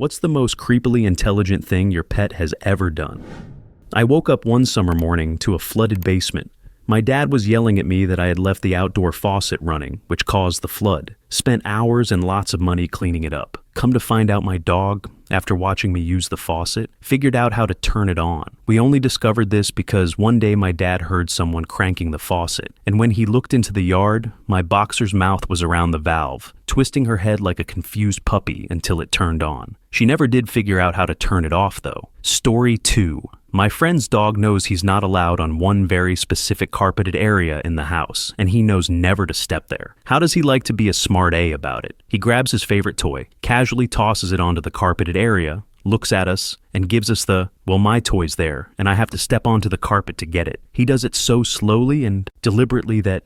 What's the most creepily intelligent thing your pet has ever done? I woke up one summer morning to a flooded basement. My dad was yelling at me that I had left the outdoor faucet running, which caused the flood. Spent hours and lots of money cleaning it up. Come to find out my dog, after watching me use the faucet, figured out how to turn it on. We only discovered this because one day my dad heard someone cranking the faucet, and when he looked into the yard, my boxer's mouth was around the valve, twisting her head like a confused puppy until it turned on. She never did figure out how to turn it off though. Story 2. My friend's dog knows he's not allowed on one very specific carpeted area in the house, and he knows never to step there. How does he like to be a smart A about it? He grabs his favorite toy, casually tosses it onto the carpeted area, looks at us, and gives us the, well, my toy's there, and I have to step onto the carpet to get it. He does it so slowly and deliberately that,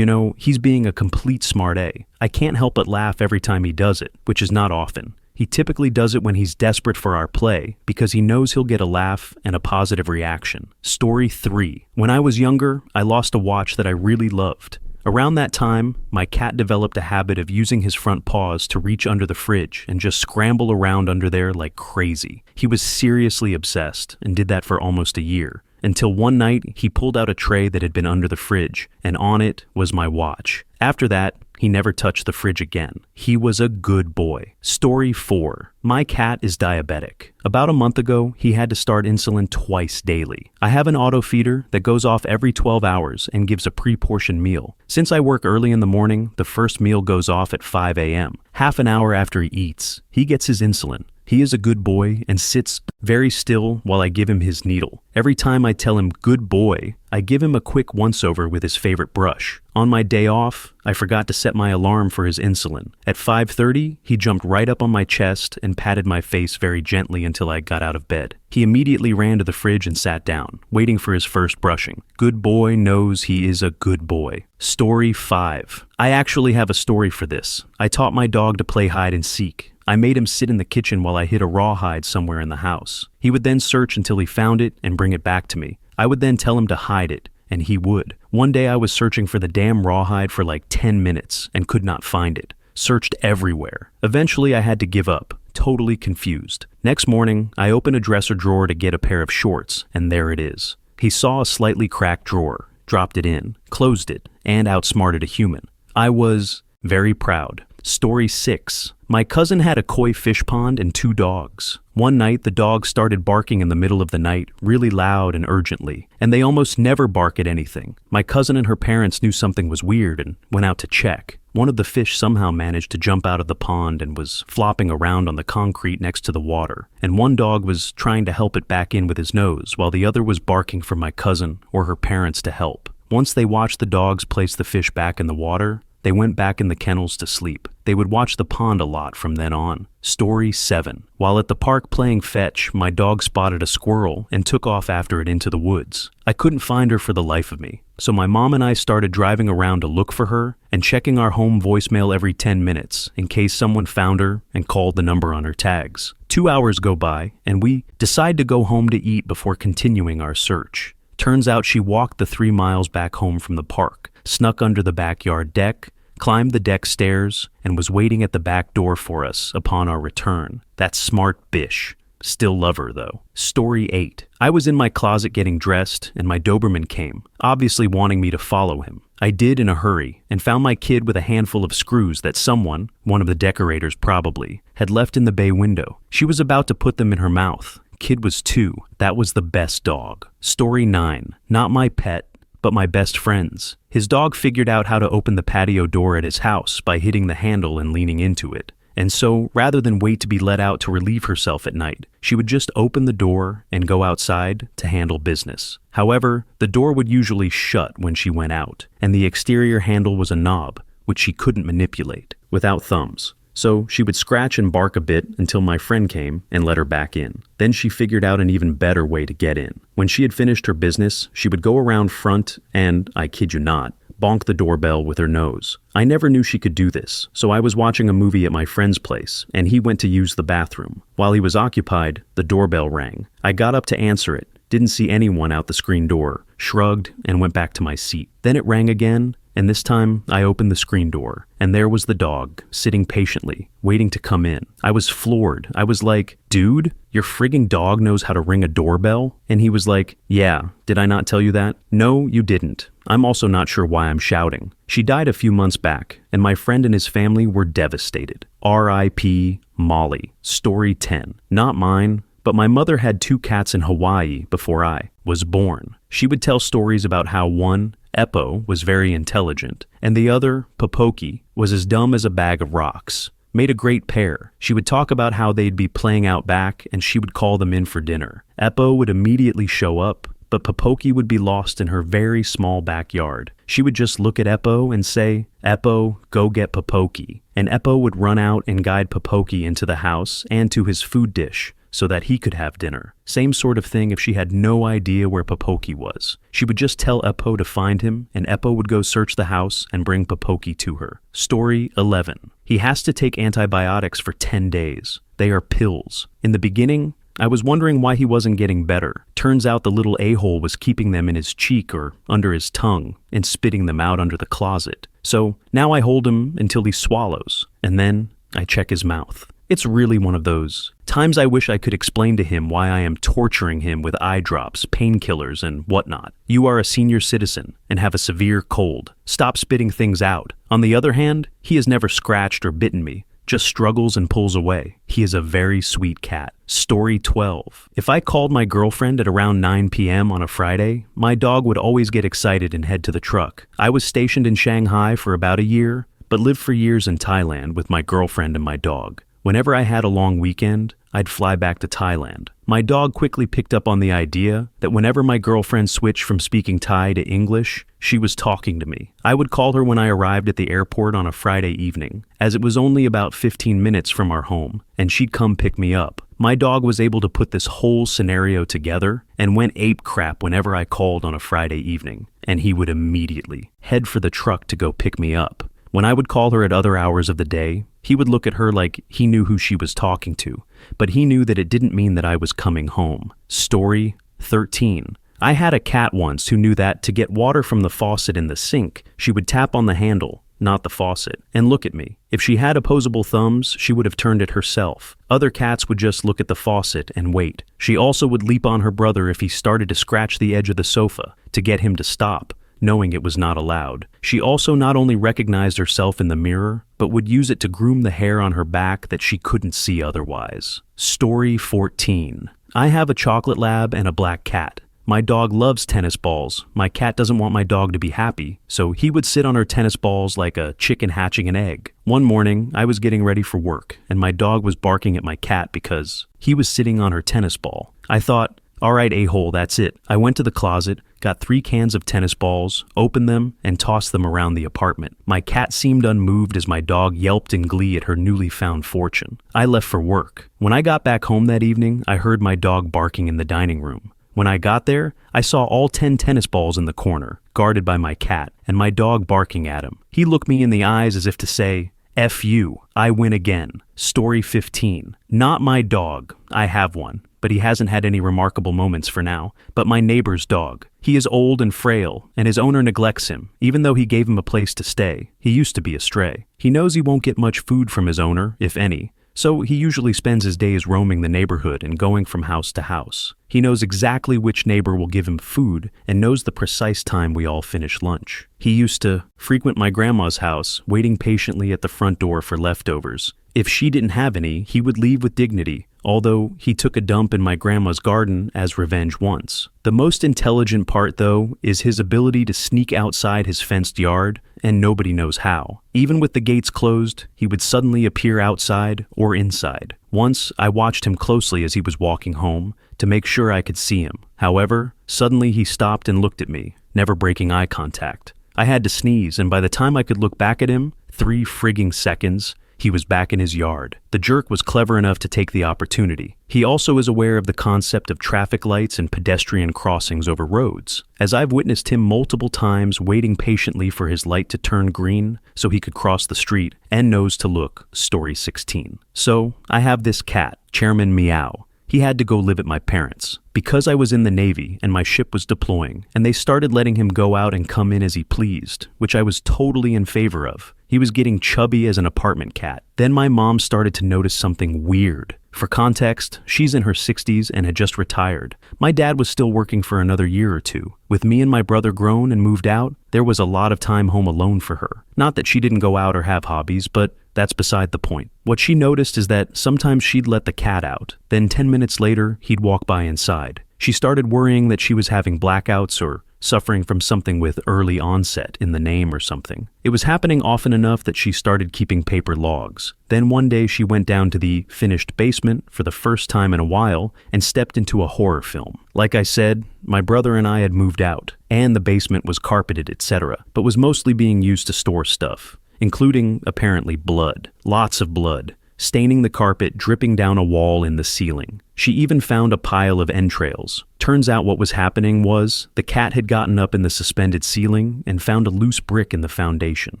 he's being a complete smart A. I can't help but laugh every time he does it, which is not often. He typically does it when he's desperate for our play because he knows he'll get a laugh and a positive reaction. Story 3. When I was younger, I lost a watch that I really loved. Around that time, my cat developed a habit of using his front paws to reach under the fridge and just scramble around under there like crazy. He was seriously obsessed and did that for almost a year. Until one night, he pulled out a tray that had been under the fridge, and on it was my watch. After that, he never touched the fridge again. He was a good boy. Story 4. My cat is diabetic. About a month ago, he had to start insulin twice daily. I have an auto feeder that goes off every 12 hours and gives a pre-portioned meal. Since I work early in the morning, the first meal goes off at 5 a.m. Half an hour after he eats, he gets his insulin. He is a good boy and sits very still while I give him his needle. Every time I tell him good boy, I give him a quick once-over with his favorite brush. On my day off, I forgot to set my alarm for his insulin. At 5:30, he jumped right up on my chest and patted my face very gently until I got out of bed. He immediately ran to the fridge and sat down, waiting for his first brushing. Good boy knows he is a good boy. Story 5. I actually have a story for this. I taught my dog to play hide and seek. I made him sit in the kitchen while I hid a rawhide somewhere in the house. He would then search until he found it and bring it back to me. I would then tell him to hide it, and he would. One day I was searching for the damn rawhide for like 10 minutes and could not find it. Searched everywhere. Eventually I had to give up, totally confused. Next morning, I opened a dresser drawer to get a pair of shorts, and there it is. He saw a slightly cracked drawer, dropped it in, closed it, and outsmarted a human. I was very proud. Story 6. My cousin had a koi fish pond and 2 dogs. One night, the dogs started barking in the middle of the night, really loud and urgently, and they almost never bark at anything. My cousin and her parents knew something was weird and went out to check. One of the fish somehow managed to jump out of the pond and was flopping around on the concrete next to the water, and one dog was trying to help it back in with his nose, while the other was barking for my cousin or her parents to help. Once they watched the dogs place the fish back in the water, they went back in the kennels to sleep. They would watch the pond a lot from then on. Story 7. While at the park playing fetch, my dog spotted a squirrel and took off after it into the woods. I couldn't find her for the life of me, so my mom and I started driving around to look for her and checking our home voicemail every 10 minutes in case someone found her and called the number on her tags. 2 hours go by, and we decide to go home to eat before continuing our search. Turns out she walked the 3 miles back home from the park, snuck under the backyard deck, climbed the deck stairs, and was waiting at the back door for us upon our return. That smart bish. Still love her, though. Story 8. I was in my closet getting dressed, and my Doberman came, obviously wanting me to follow him. I did in a hurry, and found my kid with a handful of screws that someone, one of the decorators probably, had left in the bay window. She was about to put them in her mouth. Kid was 2. That was the best dog. Story 9. Not my pet, but my best friend's. His dog figured out how to open the patio door at his house by hitting the handle and leaning into it. And so, rather than wait to be let out to relieve herself at night, she would just open the door and go outside to handle business. However, the door would usually shut when she went out, and the exterior handle was a knob, which she couldn't manipulate, without thumbs. So she would scratch and bark a bit until my friend came and let her back in. Then she figured out an even better way to get in. When she had finished her business, she would go around front and, I kid you not, bonk the doorbell with her nose. I never knew she could do this, so I was watching a movie at my friend's place, and he went to use the bathroom. While he was occupied, the doorbell rang. I got up to answer it, didn't see anyone out the screen door, shrugged, and went back to my seat. Then it rang again, and this time I opened the screen door, and there was the dog, sitting patiently, waiting to come in. I was floored. I was like, "Dude, your frigging dog knows how to ring a doorbell?" And he was like, "Yeah, did I not tell you that?" "No, you didn't. I'm also not sure why I'm shouting." She died a few months back, and my friend and his family were devastated. R.I.P. Molly. Story 10. Not mine, but my mother had 2 cats in Hawaii before I was born. She would tell stories about how one, Eppo, was very intelligent, and the other, Popoki, was as dumb as a bag of rocks. Made a great pair. She would talk about how they'd be playing out back, and she would call them in for dinner. Eppo would immediately show up, but Popoki would be lost in her very small backyard. She would just look at Eppo and say, "Eppo, go get Popoki." And Eppo would run out and guide Popoki into the house and to his food dish, so that he could have dinner. Same sort of thing if she had no idea where Popoki was. She would just tell Eppo to find him, and Eppo would go search the house and bring Popoki to her. Story 11. He has to take antibiotics for 10 days. They are pills. In the beginning, I was wondering why he wasn't getting better. Turns out the little a-hole was keeping them in his cheek or under his tongue and spitting them out under the closet. So now I hold him until he swallows, and then I check his mouth. It's really one of those times I wish I could explain to him why I am torturing him with eye drops, painkillers, and whatnot. You are a senior citizen and have a severe cold. Stop spitting things out. On the other hand, he has never scratched or bitten me, just struggles and pulls away. He is a very sweet cat. Story 12. If I called my girlfriend at around 9 p.m. on a Friday, my dog would always get excited and head to the truck. I was stationed in Shanghai for about a year, but lived for years in Thailand with my girlfriend and my dog. Whenever I had a long weekend, I'd fly back to Thailand. My dog quickly picked up on the idea that whenever my girlfriend switched from speaking Thai to English, she was talking to me. I would call her when I arrived at the airport on a Friday evening, as it was only about 15 minutes from our home, and she'd come pick me up. My dog was able to put this whole scenario together and went ape crap whenever I called on a Friday evening, and he would immediately head for the truck to go pick me up. When I would call her at other hours of the day, he would look at her like he knew who she was talking to, but he knew that it didn't mean that I was coming home. Story 13. I had a cat once who knew that to get water from the faucet in the sink, she would tap on the handle, not the faucet, and look at me. If she had opposable thumbs, she would have turned it herself. Other cats would just look at the faucet and wait. She also would leap on her brother if he started to scratch the edge of the sofa to get him to stop, knowing it was not allowed. She also not only recognized herself in the mirror, but would use it to groom the hair on her back that she couldn't see otherwise. Story 14. I have a chocolate lab and a black cat. My dog loves tennis balls. My cat doesn't want my dog to be happy, so he would sit on her tennis balls like a chicken hatching an egg. One morning, I was getting ready for work, and my dog was barking at my cat because he was sitting on her tennis ball. I thought, all right, a-hole, that's it. I went to the closet, got 3 cans of tennis balls, opened them, and tossed them around the apartment. My cat seemed unmoved as my dog yelped in glee at her newly found fortune. I left for work. When I got back home that evening, I heard my dog barking in the dining room. When I got there, I saw all 10 tennis balls in the corner, guarded by my cat, and my dog barking at him. He looked me in the eyes as if to say, "F you, I win again." Story 15. Not my dog. I have one, but he hasn't had any remarkable moments for now. But my neighbor's dog. He is old and frail, and his owner neglects him, even though he gave him a place to stay. He used to be a stray. He knows he won't get much food from his owner, if any, so he usually spends his days roaming the neighborhood and going from house to house. He knows exactly which neighbor will give him food and knows the precise time we all finish lunch. He used to frequent my grandma's house, waiting patiently at the front door for leftovers. If she didn't have any, he would leave with dignity, although he took a dump in my grandma's garden as revenge once. The most intelligent part, though, is his ability to sneak outside his fenced yard, and nobody knows how. Even with the gates closed, he would suddenly appear outside or inside. Once, I watched him closely as he was walking home to make sure I could see him. However, suddenly he stopped and looked at me, never breaking eye contact. I had to sneeze, and by the time I could look back at him, 3 frigging seconds, he was back in his yard. The jerk was clever enough to take the opportunity. He also is aware of the concept of traffic lights and pedestrian crossings over roads, as I've witnessed him multiple times waiting patiently for his light to turn green so he could cross the street and knows to look. Story 16. So, I have this cat, Chairman Meow. He had to go live at my parents'. Because I was in the Navy and my ship was deploying, and they started letting him go out and come in as he pleased, which I was totally in favor of. He was getting chubby as an apartment cat. Then my mom started to notice something weird. For context, she's in her 60s and had just retired. My dad was still working for another year or two. With me and my brother grown and moved out, there was a lot of time home alone for her. Not that she didn't go out or have hobbies, but that's beside the point. What she noticed is that sometimes she'd let the cat out. Then 10 minutes later, he'd walk by inside. She started worrying that she was having blackouts or suffering from something with early onset in the name or something. It was happening often enough that she started keeping paper logs. Then one day she went down to the finished basement for the first time in a while and stepped into a horror film. Like I said, my brother and I had moved out, and the basement was carpeted, etc., but was mostly being used to store stuff, including, apparently, blood. Lots of blood, staining the carpet, dripping down a wall in the ceiling. She even found a pile of entrails. Turns out what was happening was the cat had gotten up in the suspended ceiling and found a loose brick in the foundation.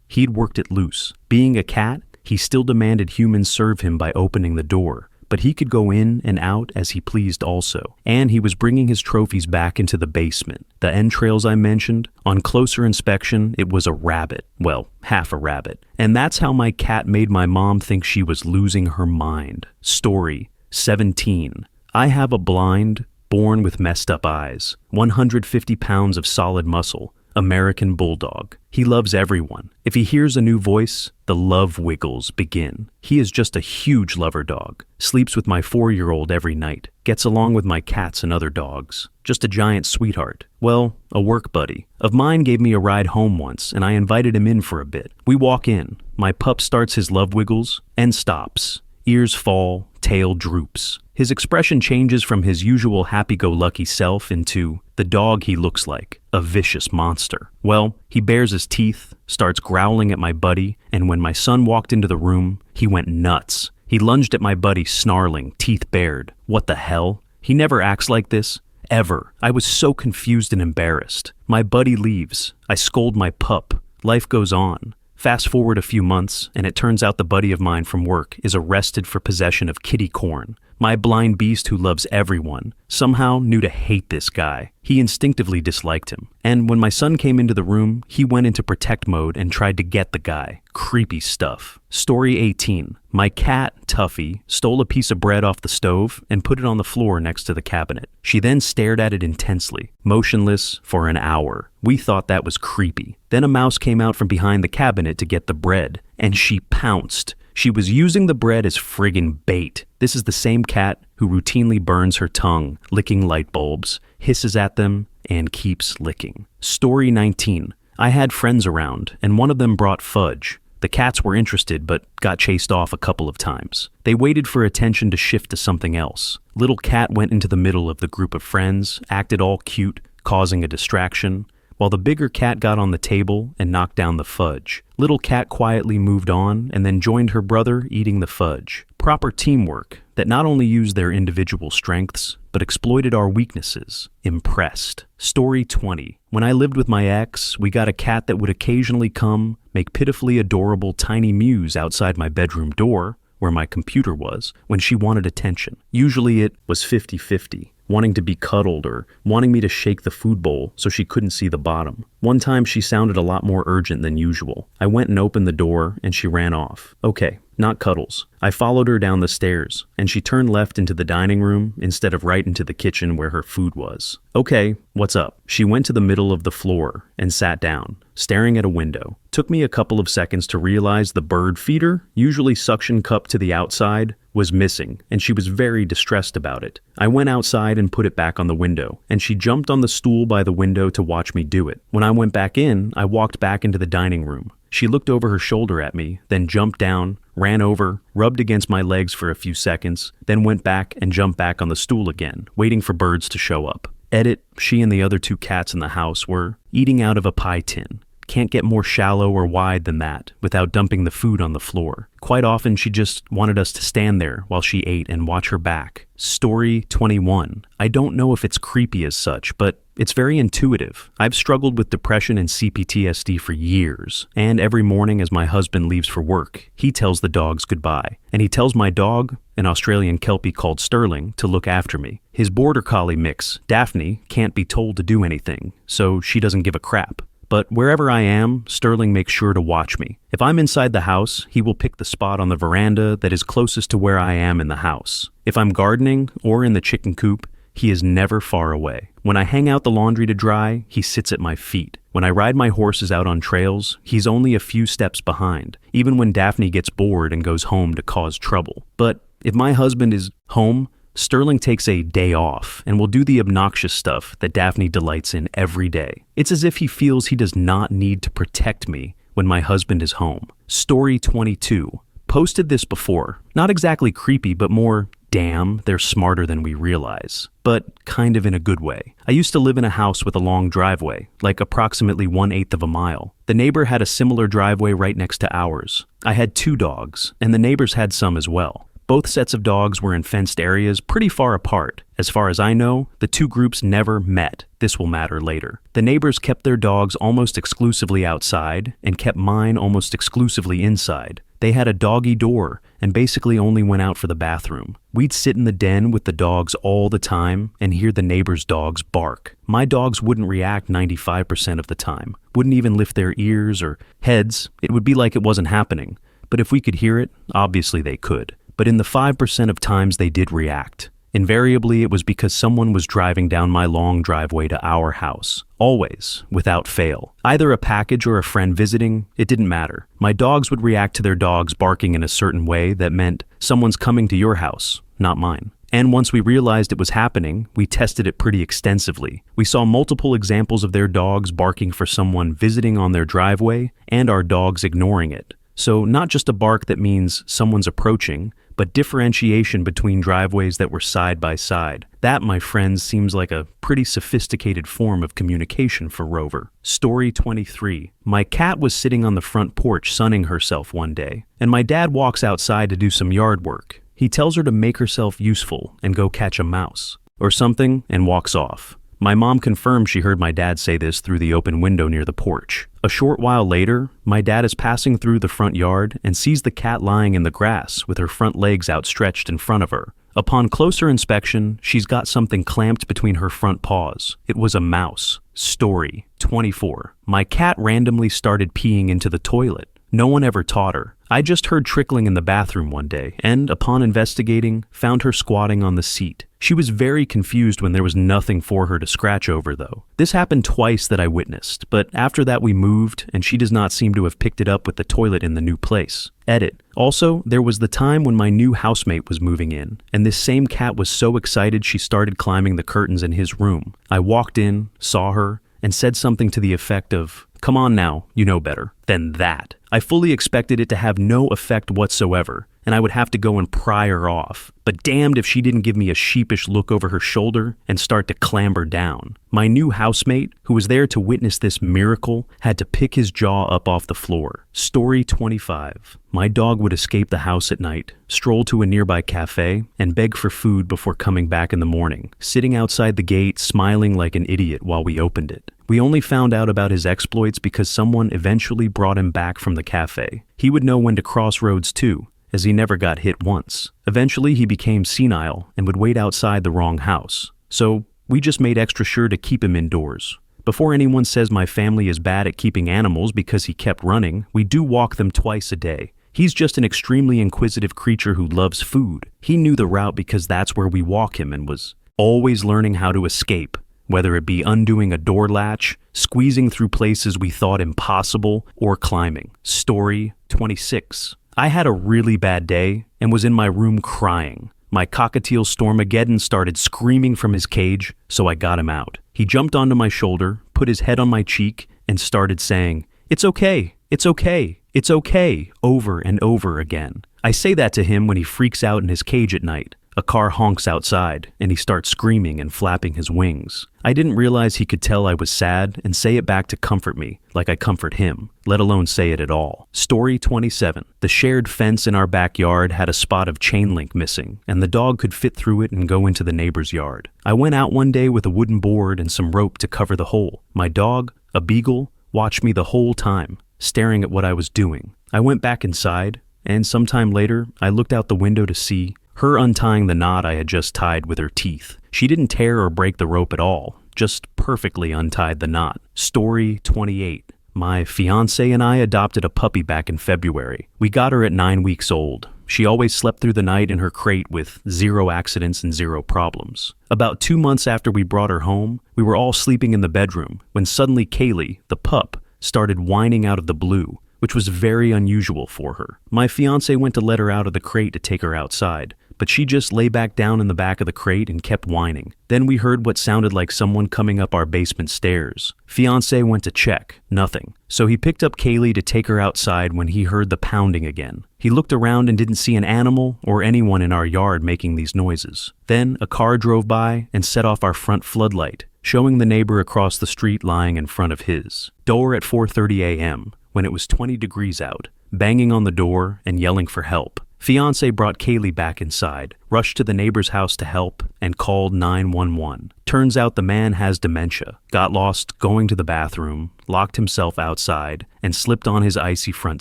He'd worked it loose. Being a cat, he still demanded humans serve him by opening the door, but he could go in and out as he pleased also. And he was bringing his trophies back into the basement. The entrails I mentioned, on closer inspection, it was a rabbit. Well, half a rabbit. And that's how my cat made my mom think she was losing her mind. Story 17. I have a blind, born with messed up eyes, 150 pounds of solid muscle, American bulldog. He loves everyone. If he hears a new voice, the love wiggles begin. He is just a huge lover dog. Sleeps with my 4-year-old every night. Gets along with my cats and other dogs. Just a giant sweetheart. Well, a work buddy of mine gave me a ride home once, and I invited him in for a bit. We walk in. My pup starts his love wiggles and stops. Ears fall, tail droops. His expression changes from his usual happy-go-lucky self into the dog he looks like, a vicious monster. Well, he bares his teeth, starts growling at my buddy, and when my son walked into the room, he went nuts. He lunged at my buddy, snarling, teeth bared. What the hell? He never acts like this. Ever. I was so confused and embarrassed. My buddy leaves. I scold my pup. Life goes on. Fast forward a few months, and it turns out the buddy of mine from work is arrested for possession of kitty corn. My blind beast who loves everyone somehow knew to hate this guy. He instinctively disliked him. And when my son came into the room, he went into protect mode and tried to get the guy. Creepy stuff. Story 18. My cat, Tuffy, stole a piece of bread off the stove and put it on the floor next to the cabinet. She then stared at it intensely, motionless for an hour. We thought that was creepy. Then a mouse came out from behind the cabinet to get the bread, and she pounced. She was using the bread as friggin' bait. This is the same cat who routinely burns her tongue, licking light bulbs, hisses at them, and keeps licking. Story 19. I had friends around, and one of them brought fudge. The cats were interested, but got chased off a couple of times. They waited for attention to shift to something else. Little cat went into the middle of the group of friends, acted all cute, causing a distraction, while the bigger cat got on the table and knocked down the fudge. Little cat quietly moved on and then joined her brother eating the fudge. Proper teamwork that not only used their individual strengths, but exploited our weaknesses. Impressed. Story 20. When I lived with my ex, we got a cat that would occasionally come, make pitifully adorable tiny mews outside my bedroom door, where my computer was, when she wanted attention. Usually it was 50-50. Wanting to be cuddled or wanting me to shake the food bowl so she couldn't see the bottom. One time she sounded a lot more urgent than usual. I went and opened the door and she ran off. Okay, not cuddles. I followed her down the stairs and she turned left into the dining room instead of right into the kitchen where her food was. Okay, what's up? She went to the middle of the floor and sat down, staring at a window. Took me a couple of seconds to realize the bird feeder, usually suction cup to the outside, was missing, and she was very distressed about it. I went outside and put it back on the window, and she jumped on the stool by the window to watch me do it. When I went back in, I walked back into the dining room. She looked over her shoulder at me, then jumped down, ran over, rubbed against my legs for a few seconds, then went back and jumped back on the stool again, waiting for birds to show up. Edit, she and the other 2 cats in the house were eating out of a pie tin. can't get more shallow or wide than that without dumping the food on the floor. Quite often, she just wanted us to stand there while she ate and watch her back. Story 21. I don't know if it's creepy as such, but it's very intuitive. I've struggled with depression and CPTSD for years, and every morning as my husband leaves for work, he tells the dogs goodbye. And he tells my dog, an Australian Kelpie called Sterling, to look after me. His border collie mix, Daphne, can't be told to do anything, so she doesn't give a crap. But wherever I am, Sterling makes sure to watch me. If I'm inside the house, he will pick the spot on the veranda that is closest to where I am in the house. If I'm gardening or in the chicken coop, he is never far away. When I hang out the laundry to dry, he sits at my feet. When I ride my horses out on trails, he's only a few steps behind, even when Daphne gets bored and goes home to cause trouble. But if my husband is home, Sterling takes a day off and will do the obnoxious stuff that Daphne delights in every day. It's as if he feels he does not need to protect me when my husband is home. Story 22. Posted this before. Not exactly creepy, but more, damn, they're smarter than we realize. But kind of in a good way. I used to live in a house with a long driveway, like approximately 1/8 of a mile. The neighbor had a similar driveway right next to ours. I had 2 dogs, and the neighbors had some as well. Both sets of dogs were in fenced areas pretty far apart. As far as I know, the 2 groups never met. This will matter later. The neighbors kept their dogs almost exclusively outside and kept mine almost exclusively inside. They had a doggy door and basically only went out for the bathroom. We'd sit in the den with the dogs all the time and hear the neighbors' dogs bark. My dogs wouldn't react 95% of the time, wouldn't even lift their ears or heads. It would be like it wasn't happening. But if we could hear it, obviously they could. But in the 5% of times they did react. Invariably, it was because someone was driving down my long driveway to our house. Always, without fail. Either a package or a friend visiting, it didn't matter. My dogs would react to their dogs barking in a certain way that meant someone's coming to your house, not mine. And once we realized it was happening, we tested it pretty extensively. We saw multiple examples of their dogs barking for someone visiting on their driveway and our dogs ignoring it. So not just a bark that means someone's approaching, but differentiation between driveways that were side by side. That, my friends, seems like a pretty sophisticated form of communication for Rover. Story 23. My cat was sitting on the front porch sunning herself one day, and my dad walks outside to do some yard work. He tells her to make herself useful and go catch a mouse or something and walks off. My mom confirmed she heard my dad say this through the open window near the porch. A short while later, my dad is passing through the front yard and sees the cat lying in the grass with her front legs outstretched in front of her. Upon closer inspection, she's got something clamped between her front paws. It was a mouse. Story 24. My cat randomly started peeing into the toilet. No one ever taught her. I just heard trickling in the bathroom one day, and upon investigating, found her squatting on the seat. She was very confused when there was nothing for her to scratch over, though. This happened twice that I witnessed, but after that we moved, and she does not seem to have picked it up with the toilet in the new place. Edit. Also, there was the time when my new housemate was moving in, and this same cat was so excited she started climbing the curtains in his room. I walked in, saw her, and said something to the effect of, "Come on now, you know better." Then that. I fully expected it to have no effect whatsoever, and I would have to go and pry her off. But damned if she didn't give me a sheepish look over her shoulder and start to clamber down. My new housemate, who was there to witness this miracle, had to pick his jaw up off the floor. Story 25. My dog would escape the house at night, stroll to a nearby cafe, and beg for food before coming back in the morning, sitting outside the gate smiling like an idiot while we opened it. We only found out about his exploits because someone eventually brought him back from the cafe. He would know when to cross roads too, as he never got hit once. Eventually he became senile and would wait outside the wrong house. So we just made extra sure to keep him indoors. Before anyone says my family is bad at keeping animals because he kept running, we do walk them twice a day. He's just an extremely inquisitive creature who loves food. He knew the route because that's where we walk him and was always learning how to escape, whether it be undoing a door latch, squeezing through places we thought impossible, or climbing. Story 26. I had a really bad day and was in my room crying. My cockatiel Stormageddon started screaming from his cage, so I got him out. He jumped onto my shoulder, put his head on my cheek, and started saying, "It's okay, it's okay, it's okay," over and over again. I say that to him when he freaks out in his cage at night. A car honks outside, and he starts screaming and flapping his wings. I didn't realize he could tell I was sad and say it back to comfort me, like I comfort him, let alone say it at all. Story 27. The shared fence in our backyard had a spot of chain link missing, and the dog could fit through it and go into the neighbor's yard. I went out one day with a wooden board and some rope to cover the hole. My dog, a beagle, watched me the whole time, staring at what I was doing. I went back inside, and sometime later, I looked out the window to see her untying the knot I had just tied with her teeth. She didn't tear or break the rope at all, just perfectly untied the knot. Story 28. My fiancé and I adopted a puppy back in February. We got her at 9 weeks old. She always slept through the night in her crate with 0 accidents and 0 problems. About 2 months after we brought her home, we were all sleeping in the bedroom when suddenly Kaylee, the pup, started whining out of the blue, which was very unusual for her. My fiancé went to let her out of the crate to take her outside, but she just lay back down in the back of the crate and kept whining. Then we heard what sounded like someone coming up our basement stairs. Fiancé went to check. Nothing. So he picked up Kaylee to take her outside when he heard the pounding again. He looked around and didn't see an animal or anyone in our yard making these noises. Then a car drove by and set off our front floodlight, showing the neighbor across the street lying in front of his. Door at 4:30 a.m., when it was 20 degrees out, banging on the door and yelling for help. Fiancé brought Kaylee back inside, rushed to the neighbor's house to help, and called 911. Turns out the man has dementia, got lost going to the bathroom, locked himself outside, and slipped on his icy front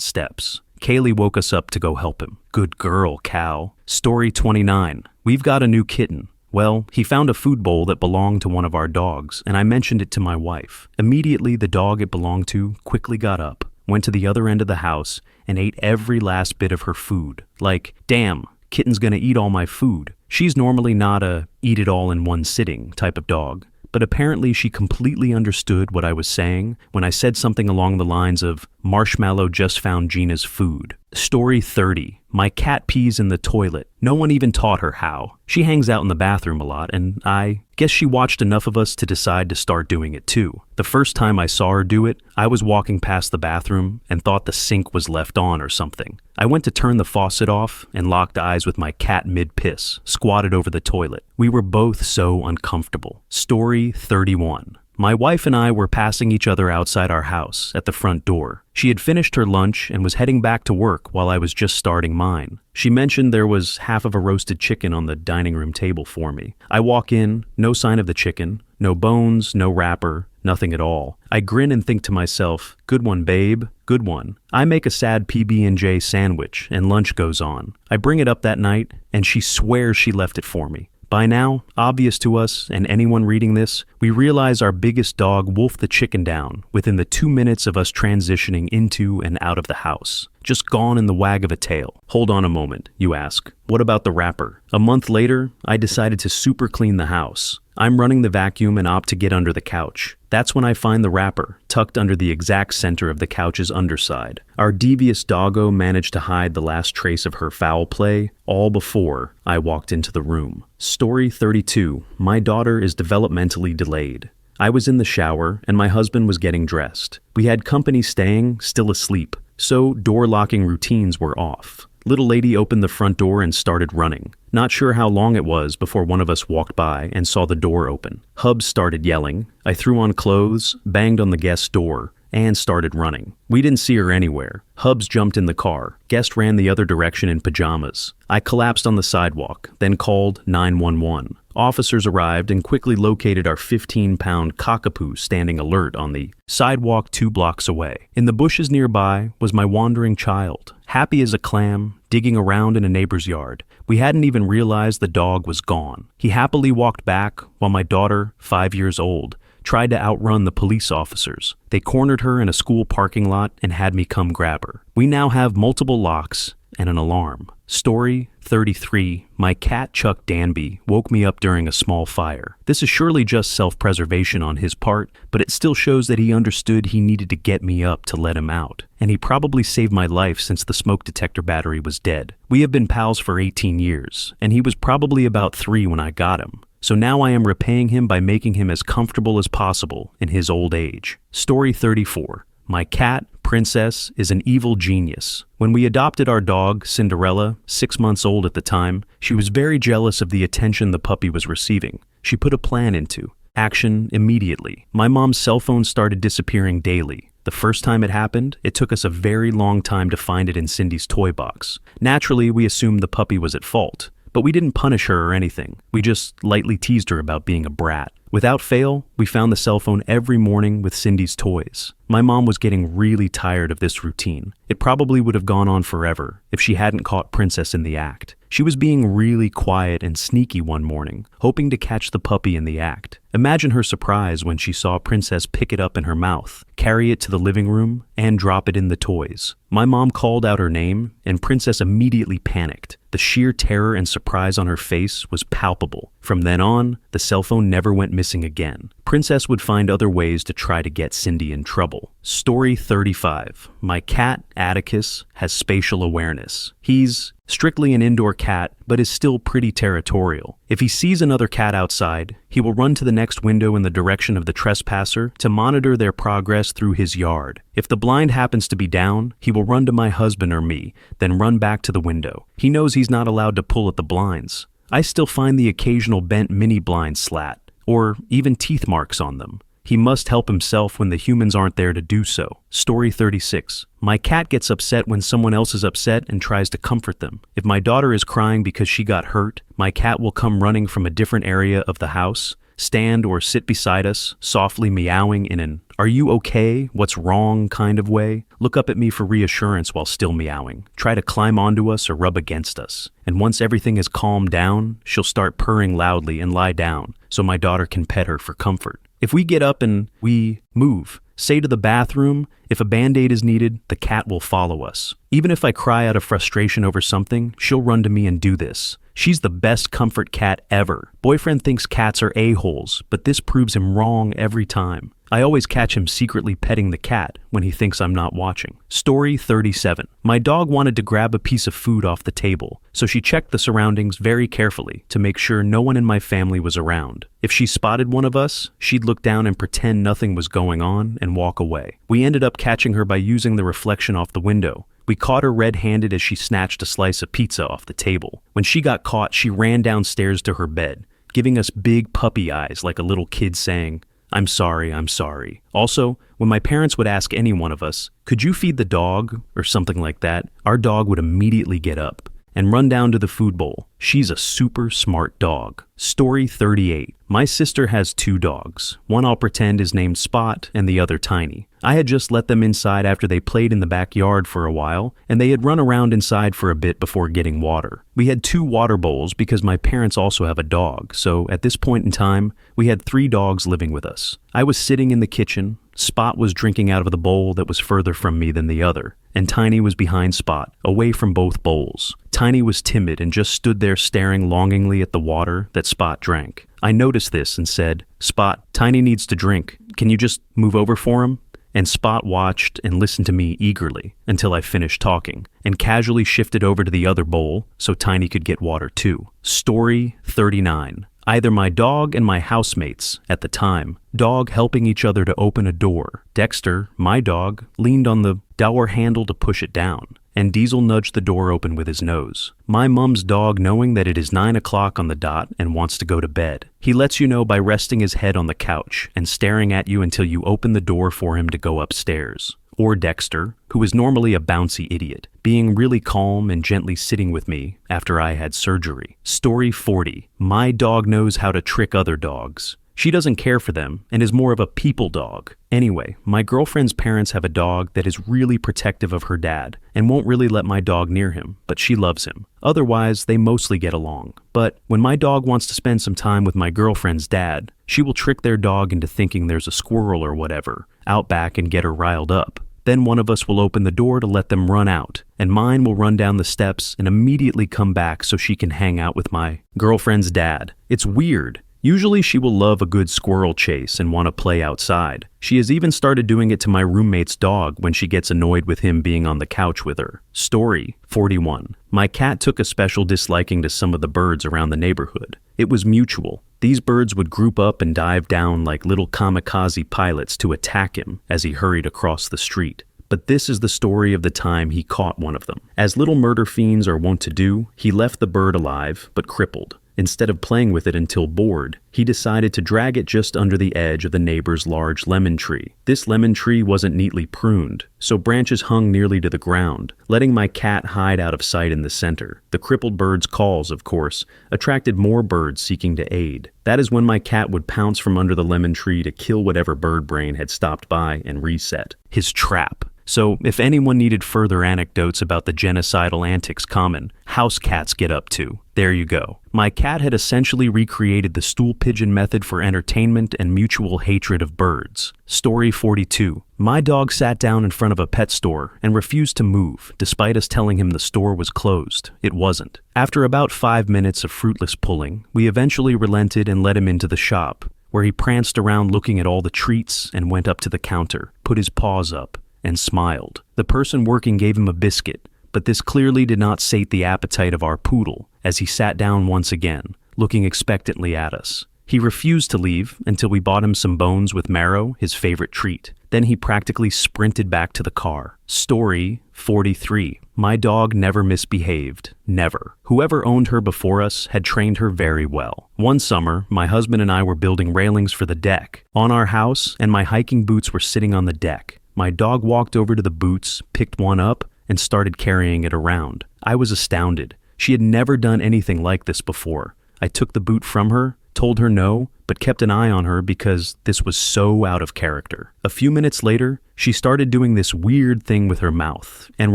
steps. Kaylee woke us up to go help him. Good girl, Cal. Story 29. We've got a new kitten. Well, he found a food bowl that belonged to one of our dogs, and I mentioned it to my wife. Immediately, the dog it belonged to quickly got up, went to the other end of the house, and ate every last bit of her food. Like, damn, kitten's gonna eat all my food. She's normally not a eat it all in one sitting type of dog, but apparently she completely understood what I was saying when I said something along the lines of, Marshmallow just found Gina's food. Story 30. My cat pees in the toilet. No one even taught her how. She hangs out in the bathroom a lot, and I guess she watched enough of us to decide to start doing it too. The first time I saw her do it, I was walking past the bathroom and thought the sink was left on or something. I went to turn the faucet off and locked eyes with my cat mid-piss, squatted over the toilet. We were both so uncomfortable. Story 31. My wife and I were passing each other outside our house at the front door. She had finished her lunch and was heading back to work while I was just starting mine. She mentioned there was half of a roasted chicken on the dining room table for me. I walk in, no sign of the chicken, no bones, no wrapper, nothing at all. I grin and think to myself, good one, babe, good one. I make a sad PB&J sandwich and lunch goes on. I bring it up that night and she swears she left it for me. By now, obvious to us and anyone reading this, we realize our biggest dog wolfed the chicken down within the 2 minutes of us transitioning into and out of the house. Just gone in the wag of a tail. Hold on a moment, you ask. What about the wrapper? A month later, I decided to super clean the house. I'm running the vacuum and opt to get under the couch. That's when I find the wrapper, tucked under the exact center of the couch's underside. Our devious doggo managed to hide the last trace of her foul play, all before I walked into the room. Story 32. My daughter is developmentally delayed. I was in the shower, and my husband was getting dressed. We had company staying, still asleep, so door locking routines were off. Little lady opened the front door and started running. Not sure how long it was before one of us walked by and saw the door open. Hubs started yelling. I threw on clothes, banged on the guest door, and started running. We didn't see her anywhere. Hubs jumped in the car. Guest ran the other direction in pajamas. I collapsed on the sidewalk, then called 911. Officers arrived and quickly located our 15-pound cockapoo standing alert on the sidewalk 2 blocks away. In the bushes nearby was my wandering child, happy as a clam, digging around in a neighbor's yard. We hadn't even realized the dog was gone. He happily walked back while my daughter, 5 years old, tried to outrun the police officers. They cornered her in a school parking lot and had me come grab her. We now have multiple locks and an alarm. Story 33. My cat Chuck Danby woke me up during a small fire. This is surely just self-preservation on his part, but it still shows that he understood he needed to get me up to let him out. And he probably saved my life since the smoke detector battery was dead. We have been pals for 18 years, and he was probably about 3 when I got him. So now I am repaying him by making him as comfortable as possible in his old age. Story 34. My cat, Princess, is an evil genius. When we adopted our dog, Cinderella, 6 months old at the time, she was very jealous of the attention the puppy was receiving. She put a plan into action immediately. My mom's cell phone started disappearing daily. The first time it happened, it took us a very long time to find it in Cindy's toy box. Naturally, we assumed the puppy was at fault, but we didn't punish her or anything. We just lightly teased her about being a brat. Without fail, we found the cell phone every morning with Cindy's toys. My mom was getting really tired of this routine. It probably would have gone on forever if she hadn't caught Princess in the act. She was being really quiet and sneaky one morning, hoping to catch the puppy in the act. Imagine her surprise when she saw Princess pick it up in her mouth, carry it to the living room, and drop it in the toys. My mom called out her name, and Princess immediately panicked. The sheer terror and surprise on her face was palpable. From then on, the cell phone never went missing again. Princess would find other ways to try to get Cindy in trouble. Story 35. My cat, Atticus, has spatial awareness. He's strictly an indoor cat, but is still pretty territorial. If he sees another cat outside, he will run to the next window in the direction of the trespasser to monitor their progress through his yard. If the blind happens to be down, he will run to my husband or me, then run back to the window. He knows he's not allowed to pull at the blinds. I still find the occasional bent mini blind slat, or even teeth marks on them. He must help himself when the humans aren't there to do so. Story 36. My cat gets upset when someone else is upset and tries to comfort them. If my daughter is crying because she got hurt, my cat will come running from a different area of the house, stand or sit beside us, softly meowing in an "Are you okay? What's wrong?" kind of way, look up at me for reassurance while still meowing, try to climb onto us or rub against us. And once everything is calmed down, she'll start purring loudly and lie down so my daughter can pet her for comfort. If we get up and we move, say to the bathroom, if a Band-Aid is needed, the cat will follow us. Even if I cry out of frustration over something, she'll run to me and do this. She's the best comfort cat ever. Boyfriend thinks cats are a-holes, but this proves him wrong every time. I always catch him secretly petting the cat when he thinks I'm not watching. Story 37. My dog wanted to grab a piece of food off the table, so she checked the surroundings very carefully to make sure no one in my family was around. If she spotted one of us, she'd look down and pretend nothing was going on and walk away. We ended up catching her by using the reflection off the window. We caught her red-handed as she snatched a slice of pizza off the table. When she got caught, she ran downstairs to her bed, giving us big puppy eyes like a little kid saying, "I'm sorry, I'm sorry." Also, when my parents would ask any one of us, "Could you feed the dog?" or something like that, our dog would immediately get up and run down to the food bowl. She's a super smart dog. Story 38. My sister has 2 dogs. One I'll pretend is named Spot and the other Tiny. I had just let them inside after they played in the backyard for a while, and they had run around inside for a bit before getting water. We had 2 water bowls because my parents also have a dog, so at this point in time, we had 3 dogs living with us. I was sitting in the kitchen. Spot was drinking out of the bowl that was further from me than the other, and Tiny was behind Spot, away from both bowls. Tiny was timid and just stood there staring longingly at the water that Spot drank. I noticed this and said, "Spot, Tiny needs to drink. Can you just move over for him?" And Spot watched and listened to me eagerly until I finished talking, and casually shifted over to the other bowl so Tiny could get water too. Story 39. Either my dog and my housemates, at the time, dog helping each other to open a door. Dexter, my dog, leaned on the door handle to push it down, and Diesel nudged the door open with his nose. My mum's dog, knowing that it is 9 o'clock on the dot and wants to go to bed. He lets you know by resting his head on the couch and staring at you until you open the door for him to go upstairs. Or Dexter, who is normally a bouncy idiot, being really calm and gently sitting with me after I had surgery. Story 40. My dog knows how to trick other dogs. She doesn't care for them and is more of a people dog. Anyway, my girlfriend's parents have a dog that is really protective of her dad and won't really let my dog near him, but she loves him. Otherwise, they mostly get along. But when my dog wants to spend some time with my girlfriend's dad, she will trick their dog into thinking there's a squirrel or whatever out back and get her riled up. Then one of us will open the door to let them run out, and mine will run down the steps and immediately come back so she can hang out with my girlfriend's dad. It's weird. Usually she will love a good squirrel chase and want to play outside. She has even started doing it to my roommate's dog when she gets annoyed with him being on the couch with her. Story 41. My cat took a special disliking to some of the birds around the neighborhood. It was mutual. These birds would group up and dive down like little kamikaze pilots to attack him as he hurried across the street. But this is the story of the time he caught one of them. As little murder fiends are wont to do, he left the bird alive, but crippled. Instead of playing with it until bored, he decided to drag it just under the edge of the neighbor's large lemon tree. This lemon tree wasn't neatly pruned, so branches hung nearly to the ground, letting my cat hide out of sight in the center. The crippled bird's calls, of course, attracted more birds seeking to aid. That is when my cat would pounce from under the lemon tree to kill whatever bird brain had stopped by and reset. His trap. So, if anyone needed further anecdotes about the genocidal antics common house cats get up to, there you go. My cat had essentially recreated the stool pigeon method for entertainment and mutual hatred of birds. Story 42. My dog sat down in front of a pet store and refused to move, despite us telling him the store was closed. It wasn't. After about 5 minutes of fruitless pulling, we eventually relented and let him into the shop, where he pranced around looking at all the treats and went up to the counter, put his paws up, and smiled. The person working gave him a biscuit, but this clearly did not sate the appetite of our poodle, as he sat down once again, looking expectantly at us. He refused to leave until we bought him some bones with marrow, his favorite treat. Then he practically sprinted back to the car. Story 43. My dog never misbehaved. Never. Whoever owned her before us had trained her very well. One summer, my husband and I were building railings for the deck on our house, and my hiking boots were sitting on the deck. My dog walked over to the boots, picked one up, and started carrying it around. I was astounded. She had never done anything like this before. I took the boot from her, told her no, but kept an eye on her because this was so out of character. A few minutes later, she started doing this weird thing with her mouth, and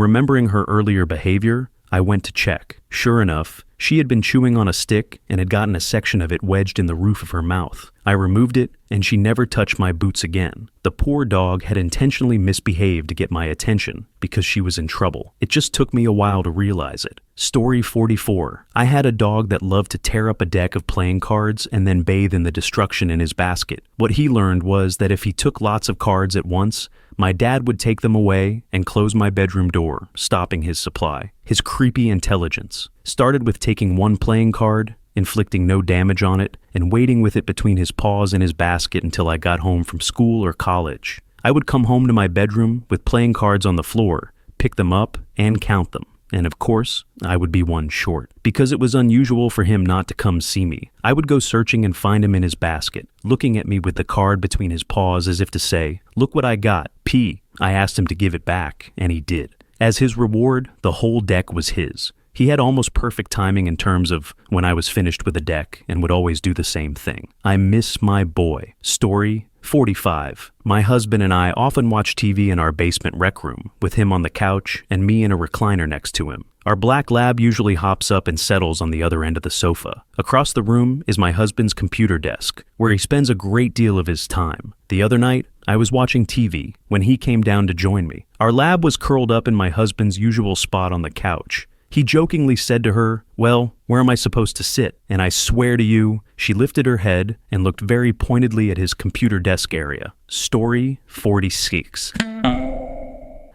remembering her earlier behavior, I went to check. Sure enough, she had been chewing on a stick and had gotten a section of it wedged in the roof of her mouth. I removed it, and she never touched my boots again. The poor dog had intentionally misbehaved to get my attention because she was in trouble. It just took me a while to realize it. Story 44. I had a dog that loved to tear up a deck of playing cards and then bathe in the destruction in his basket. What he learned was that if he took lots of cards at once, my dad would take them away and close my bedroom door, stopping his supply. His creepy intelligence started with taking one playing card, inflicting no damage on it, and waiting with it between his paws in his basket until I got home from school or college. I would come home to my bedroom with playing cards on the floor, pick them up, and count them. And of course, I would be one short. Because it was unusual for him not to come see me, I would go searching and find him in his basket, looking at me with the card between his paws as if to say, "Look what I got, P." I asked him to give it back, and he did. As his reward, the whole deck was his. He had almost perfect timing in terms of when I was finished with a deck and would always do the same thing. I miss my boy. Story 45. My husband and I often watch TV in our basement rec room, with him on the couch and me in a recliner next to him. Our black lab usually hops up and settles on the other end of the sofa. Across the room is my husband's computer desk, where he spends a great deal of his time. The other night, I was watching TV when he came down to join me. Our lab was curled up in my husband's usual spot on the couch. He jokingly said to her, "Well, where am I supposed to sit?" And I swear to you, she lifted her head and looked very pointedly at his computer desk area. Story 46.